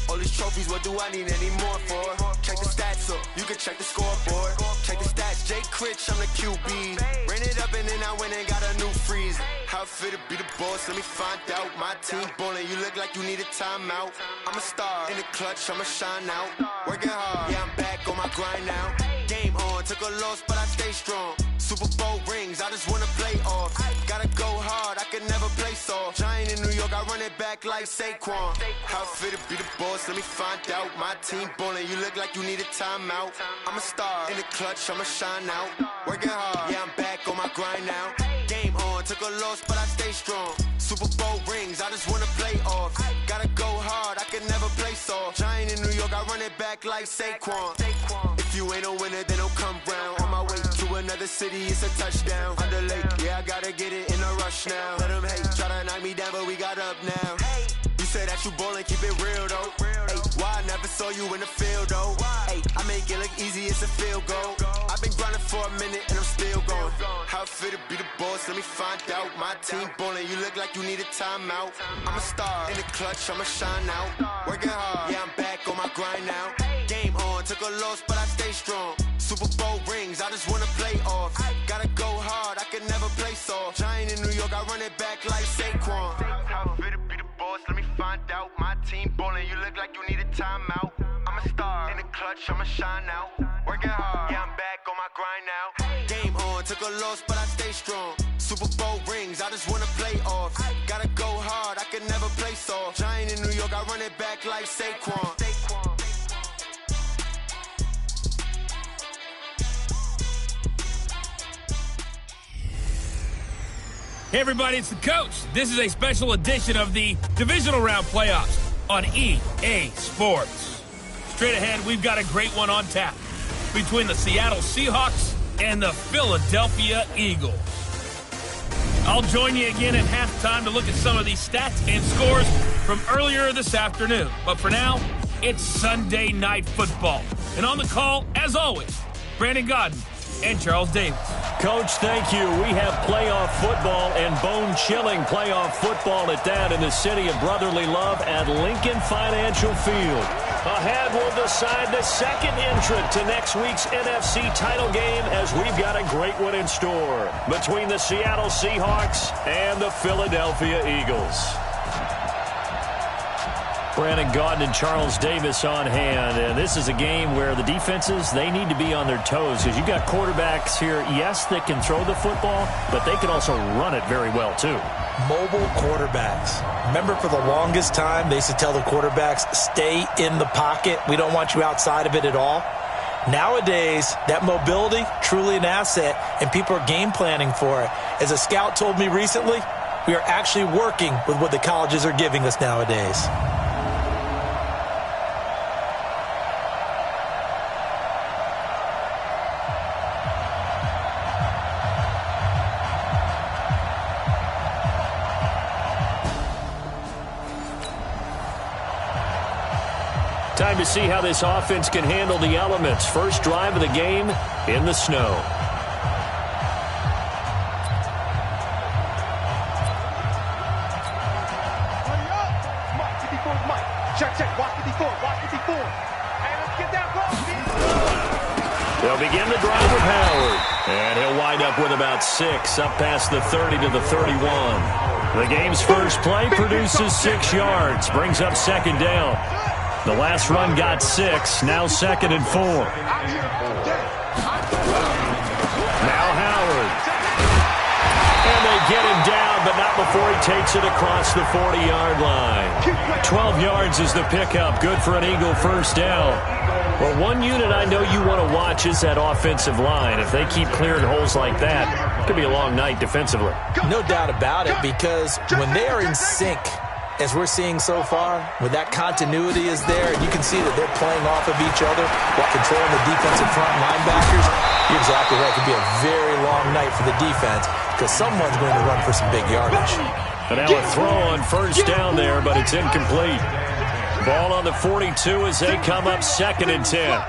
All these trophies, what do I need any more for? Check the stats up, you can check the scoreboard. Check the stats, Jay Critch, I'm the QB. Ran it up and then I went and got a new freeze. How it feel to be the boss, let me find out. My team ballin', you look like you need a timeout. I'm a star in the clutch, I'ma shine out. Working hard, yeah, I'm back on my grind now. Game on, took a loss, but I stay strong. Super Bowl rings, I just wanna play off. Gotta go hard, I can never play soft. Giant in New York, I run it back like Saquon. How fit to be the boss, let me find out. My team ballin', you look like you need a timeout. I'm a star, in the clutch, I'ma shine out. Working hard, yeah, I'm back on my grind now. Game on, took a loss, but I stay strong. Super Bowl rings, I just wanna play off. Gotta go hard, I can never play soft. Giant in New York, I run it back like Saquon. If you ain't a winner, then don't come round. On my way to another city, it's a touchdown. Underlay, yeah, I gotta get it in a rush now. Let them hate, try to knock me down, but we got up now. You say that you ballin', keep it real though. Hey, why I never saw you in the field though? Hey, I make it look easy, it's a field goal. I've been grinding for a minute and I'm still going. How it feel to be the boss, let me find out. My team ballin', you look like you need a timeout. I'm a star, in the clutch, I'ma shine out. Working hard, yeah, I'm back on my grind now. Game on, took a loss, but I stay strong. Super Bowl rings, I just wanna play off. Gotta go hard, I can never play soft. Giant in New York, I run it back like Saquon. How it feel to be the boss, let me find out. My team ballin', you look like you need a timeout. I'm a star, in the clutch, I'ma shine out. Working hard, yeah, I'm back on my grind now. Game on, took a loss, but I stay strong. Super Bowl rings, I just wanna play off. Gotta go hard, I can never play soft. Giant in New York, I run it back like Saquon. Hey everybody, it's the coach. This is a special edition of the divisional round playoffs on EA Sports. Straight ahead, we've got a great one on tap between the Seattle Seahawks and the Philadelphia Eagles. I'll join you again at halftime to look at some of these stats and scores from earlier this afternoon. But for now, it's Sunday Night Football. And on the call, as always, Brandon Godden and Charles Davis. Coach, thank you. We have playoff football and bone-chilling playoff football at that in the city of brotherly love at Lincoln Financial Field. Ahead, we'll decide the second entrant to next week's NFC title game as we've got a great one in store between the Seattle Seahawks and the Philadelphia Eagles. Brandon Godden and Charles Davis on hand, and this is a game where the defenses, they need to be on their toes because you've got quarterbacks here, yes, that can throw the football, but they can also run it very well too. Mobile quarterbacks. Remember, for the longest time, they used to tell the quarterbacks, stay in the pocket. We don't want you outside of it at all. Nowadays, that mobility, truly an asset, and people are game planning for it. As a scout told me recently, we are actually working with what the colleges are giving us nowadays. Time to see how this offense can handle the elements. First drive of the game in the snow. They'll begin the drive with Howard. And he'll wind up with about 6, up past the 30 to the 31. The game's first play produces 6 yards, brings up second down. The last run got 6, now 2nd and 4. Now Howard. And they get him down, but not before he takes it across the 40-yard line. 12 yards is the pickup, good for an Eagle first down. Well, one unit I know you want to watch is that offensive line. If they keep clearing holes like that, it could be a long night defensively. No doubt about it, because when they are in sync, as we're seeing so far, when that continuity is there, and you can see that they're playing off of each other while controlling the defensive front linebackers, you're exactly right. It could be a very long night for the defense because someone's going to run for some big yardage. And now a throw on first down there, but it's incomplete. Ball on the 42 as they come up 2nd and 10.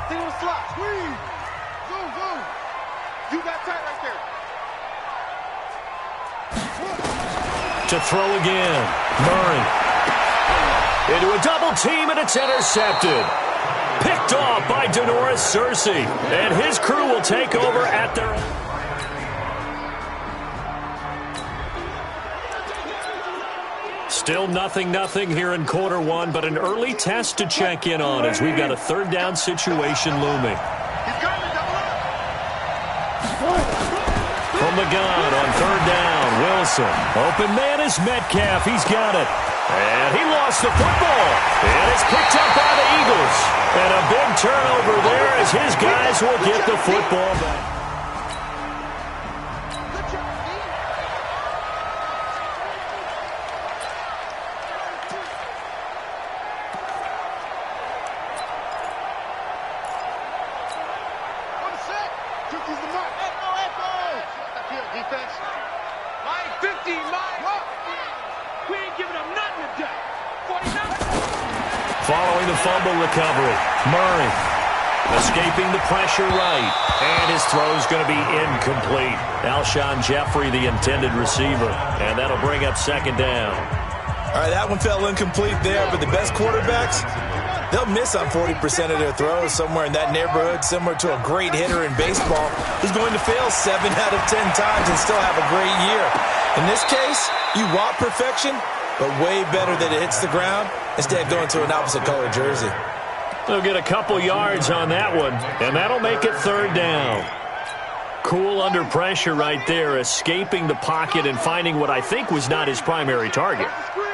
To throw again, Murray. Into a double team, and it's intercepted. Picked off by Denoris Searcy. And his crew will take over at their... Still 0-0 here in quarter one, but an early test to check in on as we've got a third down situation looming. From the gun on third down, Wills whistle. Open man is Metcalf. He's got it. And he lost the football. And it's picked up by the Eagles. And a big turnover there as his guys will get the football back. Following the fumble recovery, Murray escaping the pressure right, and his throw's going to be incomplete. Alshon Jeffrey, the intended receiver, and that'll bring up second down. All right, that one fell incomplete there, but the best quarterbacks, they'll miss on 40% of their throws, somewhere in that neighborhood, similar to a great hitter in baseball who's going to fail 7 out of 10 times and still have a great year. In this case, you want perfection, but way better that it hits the ground instead of going to an opposite color jersey. They'll get a couple yards on that one, and that'll make it third down. Cool under pressure right there, escaping the pocket and finding what I think was not his primary target.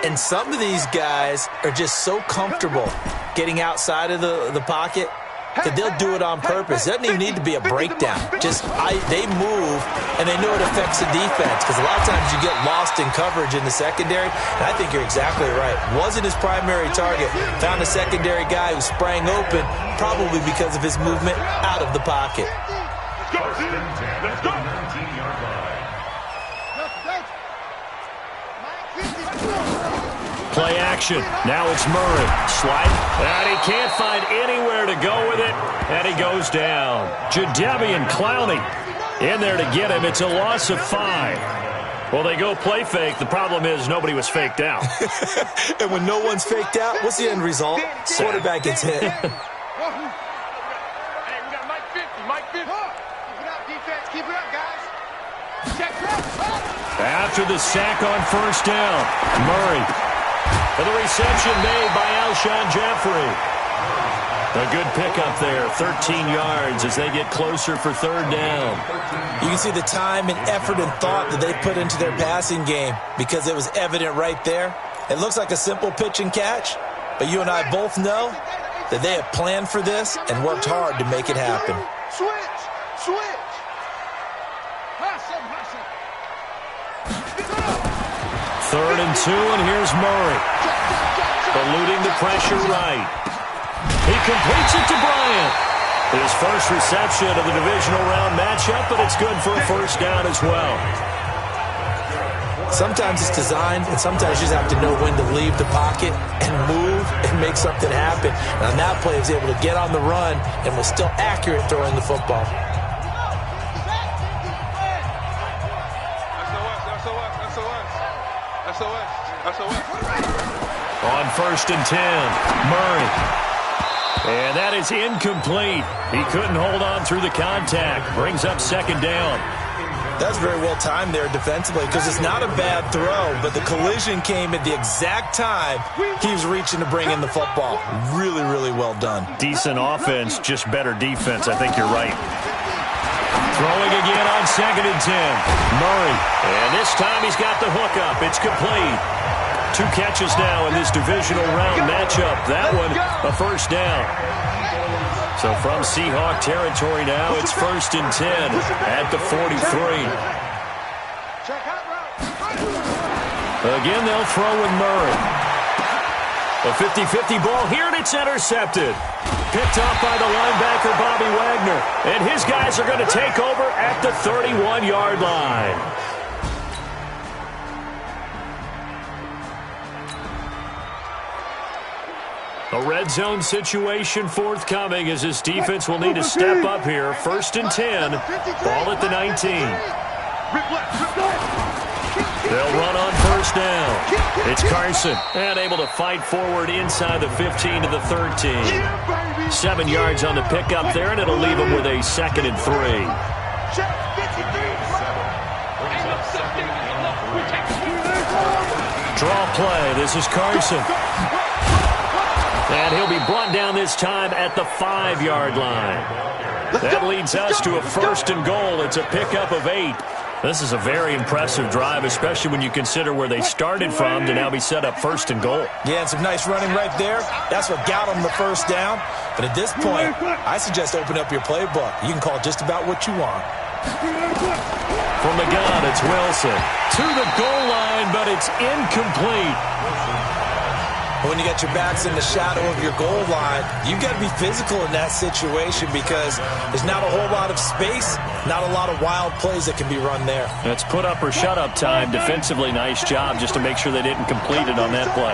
And some of these guys are just so comfortable getting outside of the pocket that they'll do it on purpose. It doesn't even need to be a breakdown. They move, and they know it affects the defense, because a lot of times you get lost in coverage in the secondary, and I think you're exactly right. Wasn't his primary target. Found a secondary guy who sprang open, probably because of his movement out of the pocket. Let's go. Play action. Now it's Murray. Slide. And he can't find anywhere to go with it. And he goes down. Jadeveon Clowney in there to get him. It's a loss of 5. Well, they go play fake. The problem is nobody was faked out. And when no one's faked out, what's the end result? Quarterback gets hit. Hey, we got Mike 50. Mike 50. Keep it up, defense. Keep it up, guys. Check up. After the sack on first down, Murray. For the reception made by Alshon Jeffrey. A good pickup there, 13 yards as they get closer for third down. You can see the time and effort and thought that they put into their passing game because it was evident right there. It looks like a simple pitch and catch, but you and I both know that they have planned for this and worked hard to make it happen. Switch. Third and 2, and here's Murray. Eluding the pressure right. He completes it to Bryant. His first reception of the divisional round matchup, but it's good for a first down as well. Sometimes it's designed, and sometimes you just have to know when to leave the pocket and move and make something happen. And on that play, he was able to get on the run and was still accurate throwing the football. On first and 10, Murray. And that is incomplete. He couldn't hold on through the contact. Brings up second down. That's very well timed there defensively because it's not a bad throw, but the collision came at the exact time he was reaching to bring in the football. Really, really well done. Decent offense, just better defense. I think you're right. Throwing again on second and 10. Murray. And this time he's got the hook up. It's complete. 2 catches now in this divisional round matchup. That one, a first down. So from Seahawk territory now, it's first and 10 at the 43. Again, they'll throw with Murray. A 50-50 ball here, and it's intercepted. Picked off by the linebacker, Bobby Wagner. And his guys are going to take over at the 31-yard line. A red zone situation forthcoming as this defense will need to step up here. First and 10, ball at the 19. They'll run on first down. It's Carson, and able to fight forward inside the 15 to the 13. 7 yards on the pickup there, and it'll leave him with a second and 3. Draw play. This is Carson. And he'll be brought down this time at the 5-yard line. That leads us to a first and goal. It's a pickup of 8. This is a very impressive drive, especially when you consider where they started from to now be set up 1st and goal. Yeah, and some nice running right there. That's what got them the first down. But at this point, I suggest open up your playbook. You can call just about what you want. From the gun, it's Wilson. To the goal line, but it's incomplete. When you got your backs in the shadow of your goal line, you've got to be physical in that situation because there's not a whole lot of space, not a lot of wild plays that can be run there. It's put up or shut up time. Defensively, nice job just to make sure they didn't complete it on that play.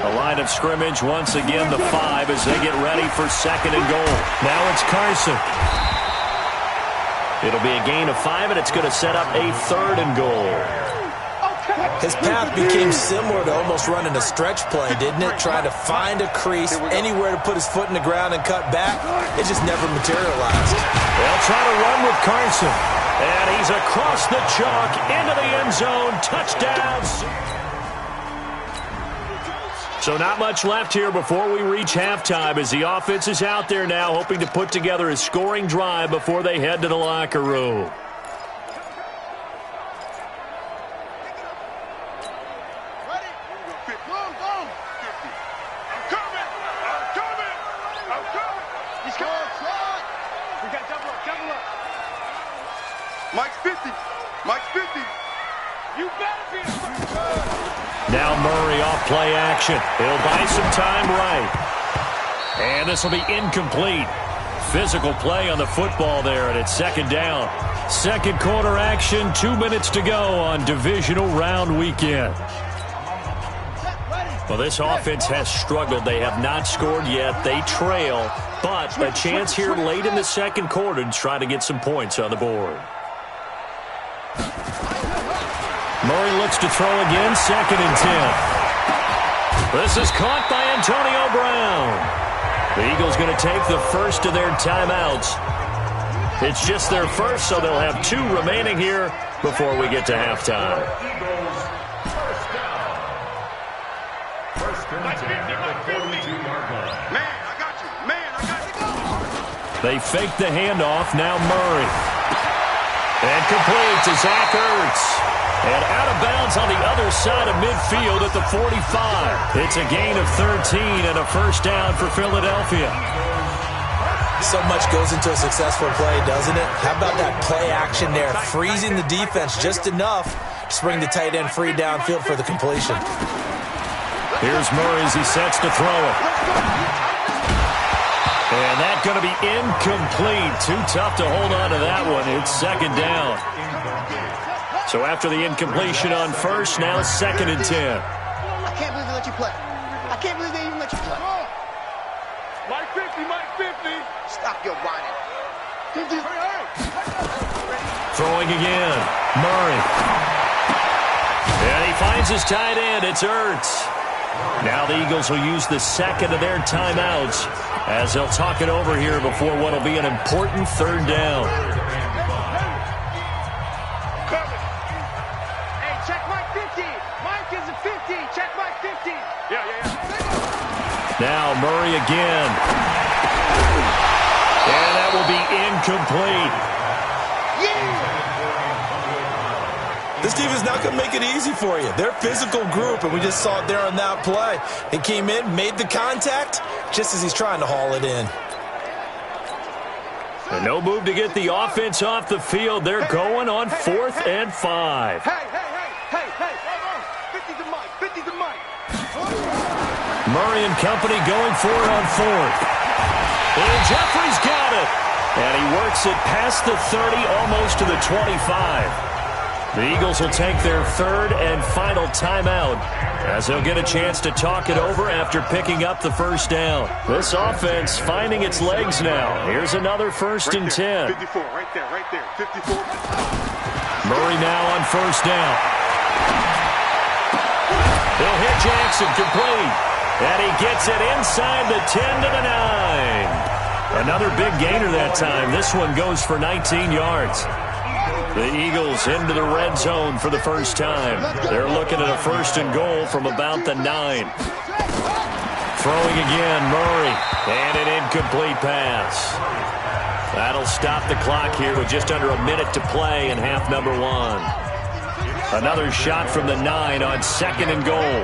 The line of scrimmage, once again, the 5 as they get ready for 2nd and goal. Now it's Carson. It'll be a gain of 5, and it's going to set up a 3rd and goal. His path became similar to almost running a stretch play, didn't it? Trying to find a crease, anywhere to put his foot in the ground and cut back. It just never materialized. They'll try to run with Carson. And he's across the chalk into the end zone. Touchdowns. So not much left here before we reach halftime as the offense is out there now hoping to put together a scoring drive before they head to the locker room. Mike's 50. Mike's 50. You better be. Now Murray off play action. He'll buy some time right. And this will be incomplete. Physical play on the football there, and it's 2nd down. 2nd quarter action, 2 minutes to go on divisional round weekend. Well, this offense has struggled. They have not scored yet. They trail, but a chance here late in the 2nd quarter to try to get some points on the board. Murray looks to throw again, 2nd and 10. This is caught by Antonio Brown. The Eagles going to take the first of their timeouts. It's just their first, so they'll have 2 remaining here before we get to halftime. They fake the handoff. Now Murray. And complete to Zach Ertz. And out of bounds on the other side of midfield at the 45. It's a gain of 13 and a 1st down for Philadelphia. So much goes into a successful play, doesn't it? How about that play action there? Freezing the defense just enough to bring the tight end free downfield for the completion. Here's Murray as he sets to throw it. And that's going to be incomplete. Too tough to hold on to that one. It's 2nd down. So after the incompletion on 1st, now 2nd and 10. I can't believe they let you play. I can't believe they even let you play. Mike 50, Mike 50. Stop your whining. Throwing again. Murray. And he finds his tight end. It's Ertz. Now the Eagles will use the 2nd of their timeouts as they'll talk it over here before what will be an important 3rd down. Hey, check Mike 50. Mike is a 50. Check Mike 50. Yeah. Now Murray again. And that will be incomplete. This team is not going to make it easy for you. They're a physical group, and we just saw it there on that play. He came in, made the contact, just as he's trying to haul it in. And no move to get the offense off the field. They're going on 4th and 5. Hey. 50 to Mike. 50 to Mike. Murray and company going for it on 4th. And Jeffrey's got it. And he works it past the 30, almost to the 25. The Eagles will take their 3rd and final timeout as they'll get a chance to talk it over after picking up the 1st down. This offense finding its legs now. Here's another 1st and 10. 54, right there. 54. Murray now on 1st down. He'll hit Jackson complete. And he gets it inside the 10 to the 9. Another big gainer that time. This one goes for 19 yards. The Eagles into the red zone for the first time. They're looking at a 1st and goal from about the 9. Throwing again, Murray. And an incomplete pass. That'll stop the clock here with just under a minute to play in half number 1. Another shot from the 9 on 2nd and goal.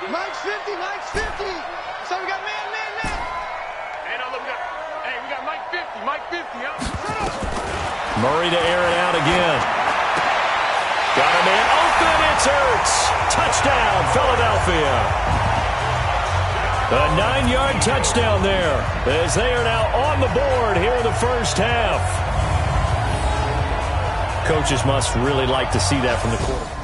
Mike's 50, Mike's 50. So we got man. Hey, no, look, we got Mike 50, huh? Murray to air it out again. Got a man open, it's Ertz. Touchdown, Philadelphia. A 9-yard touchdown there as they are now on the board here in the first half. Coaches must really like to see that from the quarterback.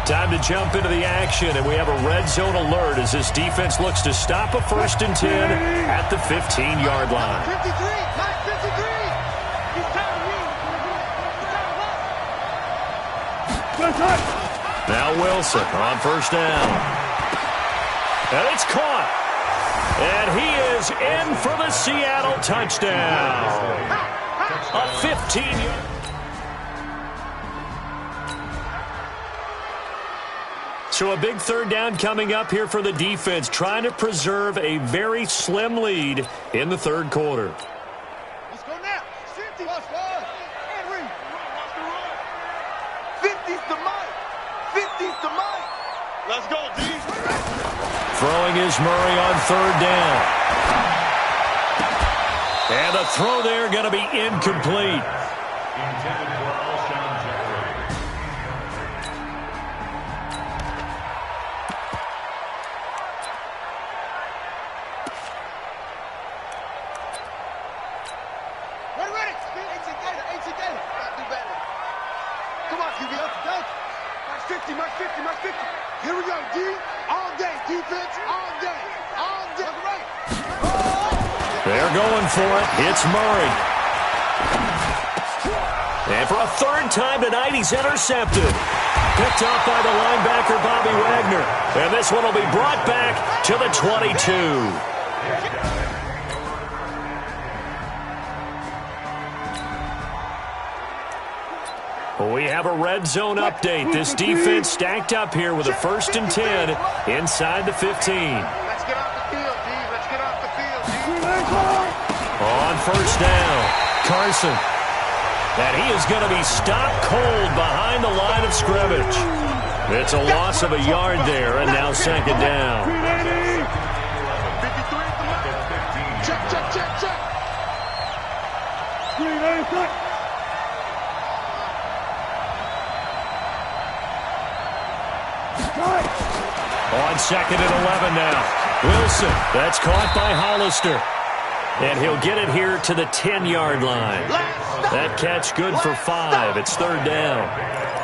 Time to jump into the action, and we have a red zone alert as this defense looks to stop a 1st and 10 at the 15-yard line. 53, Mike 53. He's tired of me. Now Wilson on 1st down. And it's caught. And he is in for the Seattle touchdown. A 15-yard. So a big 3rd down coming up here for the defense, trying to preserve a very slim lead in the 3rd quarter. Let's go now. 50. Let's go. And Reed. 50's the Mike. 50's the Mike. Let's go, D. Throwing is Murray on 3rd down. And the throw there going to be incomplete. Here we go, D. All day, defense, all day, all day. Right. They're going for it. It's Murray. And for a 3rd time tonight, he's intercepted. Picked off by the linebacker, Bobby Wagner. And this one will be brought back to the 22. We have a red zone update. This defense stacked up here with a 1st and 10 inside the 15. Let's get off the field, D. Let's get off the field, D. On 1st down, Carson. And he is going to be stopped cold behind the line of scrimmage. It's a loss of a yard there, and now 2nd down. 53 at the line. Check. On 2nd and 11 now. Wilson, that's caught by Hollister. And he'll get it here to the 10-yard line. That catch good for 5. It's 3rd down.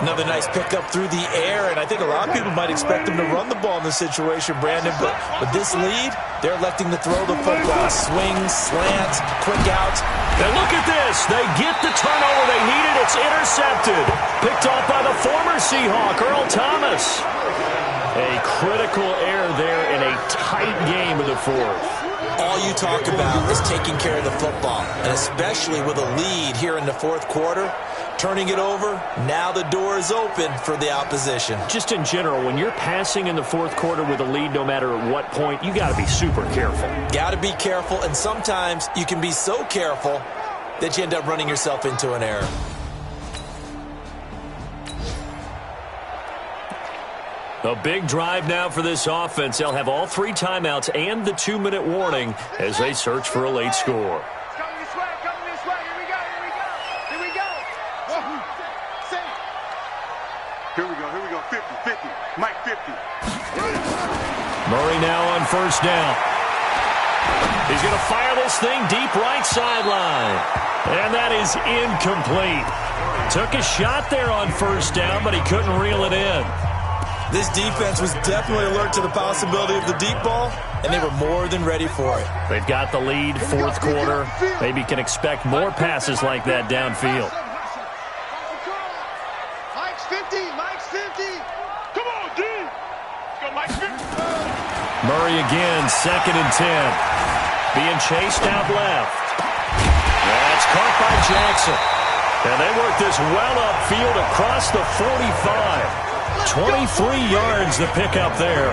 Another nice pickup through the air, and I think a lot of people might expect him to run the ball in this situation, Brandon. But with this lead, they're electing to throw the football. Swing, slant, quick out. And look at this. They get the turnover they needed. It's intercepted. Picked off by the former Seahawk, Earl Thomas. A critical error there in a tight game of the 4th. All you talk about is taking care of the football, and especially with a lead here in the 4th quarter, turning it over, now the door is open for the opposition. Just in general, when you're passing in the 4th quarter with a lead, no matter at what point, you got to be super careful. Got to be careful, and sometimes you can be so careful that you end up running yourself into an error. A big drive now for this offense. They'll have all 3 timeouts and the 2-minute warning as they search for a late score. Coming this way. Here we go. Here we go. 50. Mike 50. Murray now on 1st down. He's going to fire this thing deep right sideline. And that is incomplete. Took a shot there on 1st down, but he couldn't reel it in. This defense was definitely alert to the possibility of the deep ball, and they were more than ready for it. They've got the lead, 4th quarter. Maybe can expect more passes like that downfield. Mike's 50. Come on, D. Let's go, Mike's 50. Murray again, 2nd and 10. Being chased out left. That's caught by Jackson. And they work this well upfield across the 45. 23 yards the pickup there.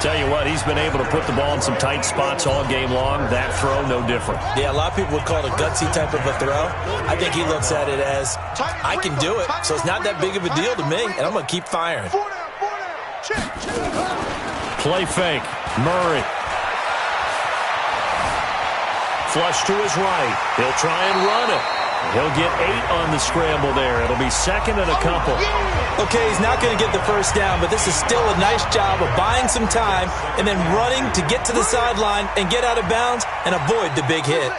Tell you what, he's been able to put the ball in some tight spots all game long. That throw, no different. Yeah, a lot of people would call it a gutsy type of a throw. I think he looks at it as, I can do it, so it's not that big of a deal to me, and I'm going to keep firing. Play fake. Murray. Flush to his right. He'll try and run it. He'll get 8 on the scramble there. It'll be second and a couple. Okay, he's not going to get the first down, but this is still a nice job of buying some time and then running to get to the sideline and get out of bounds and avoid the big hit.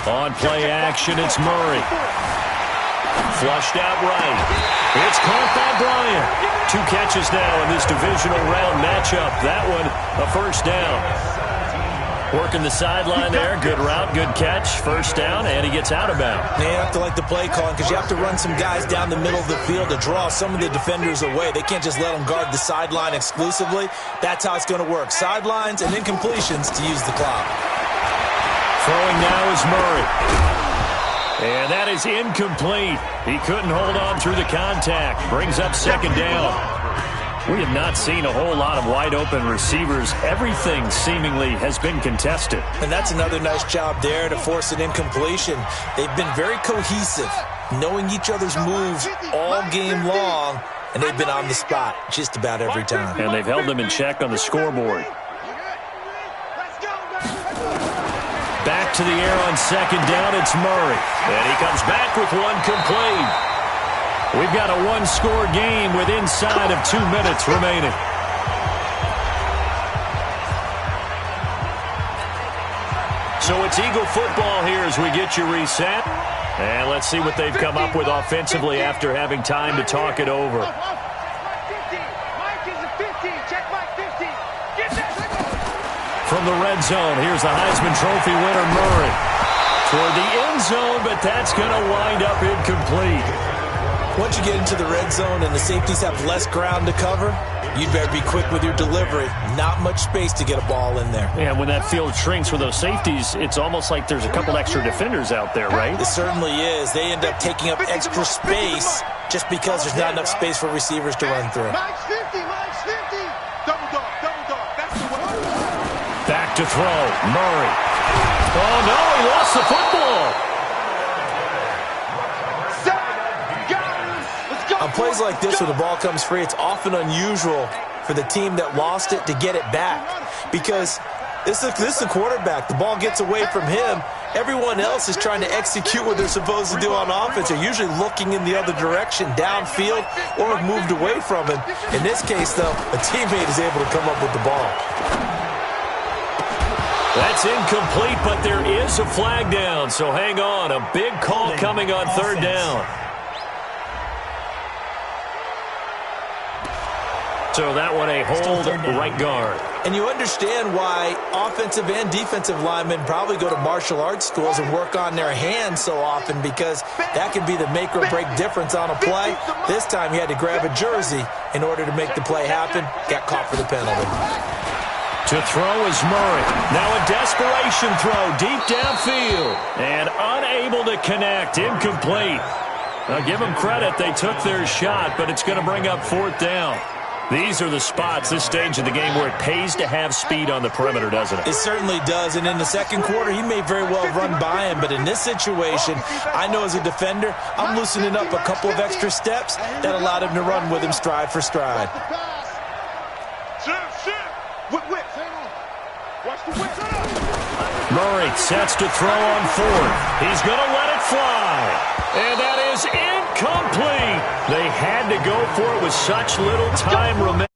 On play action, it's Murray. Flushed out right. It's caught by Bryant. 2 catches now in this divisional round matchup. That one, a first down. Working the sideline there. Good route, good catch. First down, and he gets out of bounds. You have to like the play calling because you have to run some guys down the middle of the field to draw some of the defenders away. They can't just let them guard the sideline exclusively. That's how it's going to work. Sidelines and incompletions to use the clock. Throwing now is Murray. And that is incomplete. He couldn't hold on through the contact. Brings up second down. We have not seen a whole lot of wide-open receivers. Everything seemingly has been contested. And that's another nice job there to force an incompletion. They've been very cohesive, knowing each other's moves all game long, and they've been on the spot just about every time. And they've held them in check on the scoreboard. Back to the air on second down, it's Murray. And he comes back with one complete. We've got a one-score game with inside of 2 minutes remaining. So it's Eagle football here as we get you reset. And let's see what they've come up with offensively after having time to talk it over. From the red zone, here's the Heisman Trophy winner, Murray. Toward the end zone, but that's going to wind up incomplete. Once you get into the red zone and the safeties have less ground to cover, you'd better be quick with your delivery. Not much space to get a ball in there. Yeah, when that field shrinks with those safeties, it's almost like there's a couple extra defenders out there, right? It certainly is. They end up taking up extra space just because there's not enough space for receivers to run through. Back to throw. Murray. Oh, no, he lost the football. On plays like this where the ball comes free, it's often unusual for the team that lost it to get it back because this is the quarterback. The ball gets away from him. Everyone else is trying to execute what they're supposed to do on offense. They're usually looking in the other direction, downfield, or have moved away from him. In this case, though, a teammate is able to come up with the ball. That's incomplete, but there is a flag down, so hang on. A big call coming on third down. So that one a hold right guard. And you understand why offensive and defensive linemen probably go to martial arts schools and work on their hands so often because that can be the make or break difference on a play. This time he had to grab a jersey in order to make the play happen. Got caught for the penalty. To throw is Murray. Now a desperation throw deep downfield. And unable to connect. Incomplete. Now give them credit. They took their shot, but it's going to bring up fourth down. These are the spots, this stage of the game, where it pays to have speed on the perimeter, doesn't it? It certainly does. And in the second quarter, he may very well run by him. But in this situation, I know as a defender, I'm loosening up a couple of extra steps that allowed him to run with him stride for stride. Murray sets to throw on fourth. He's going to let it fly. And that is incomplete. They had to go for it with such little time remaining.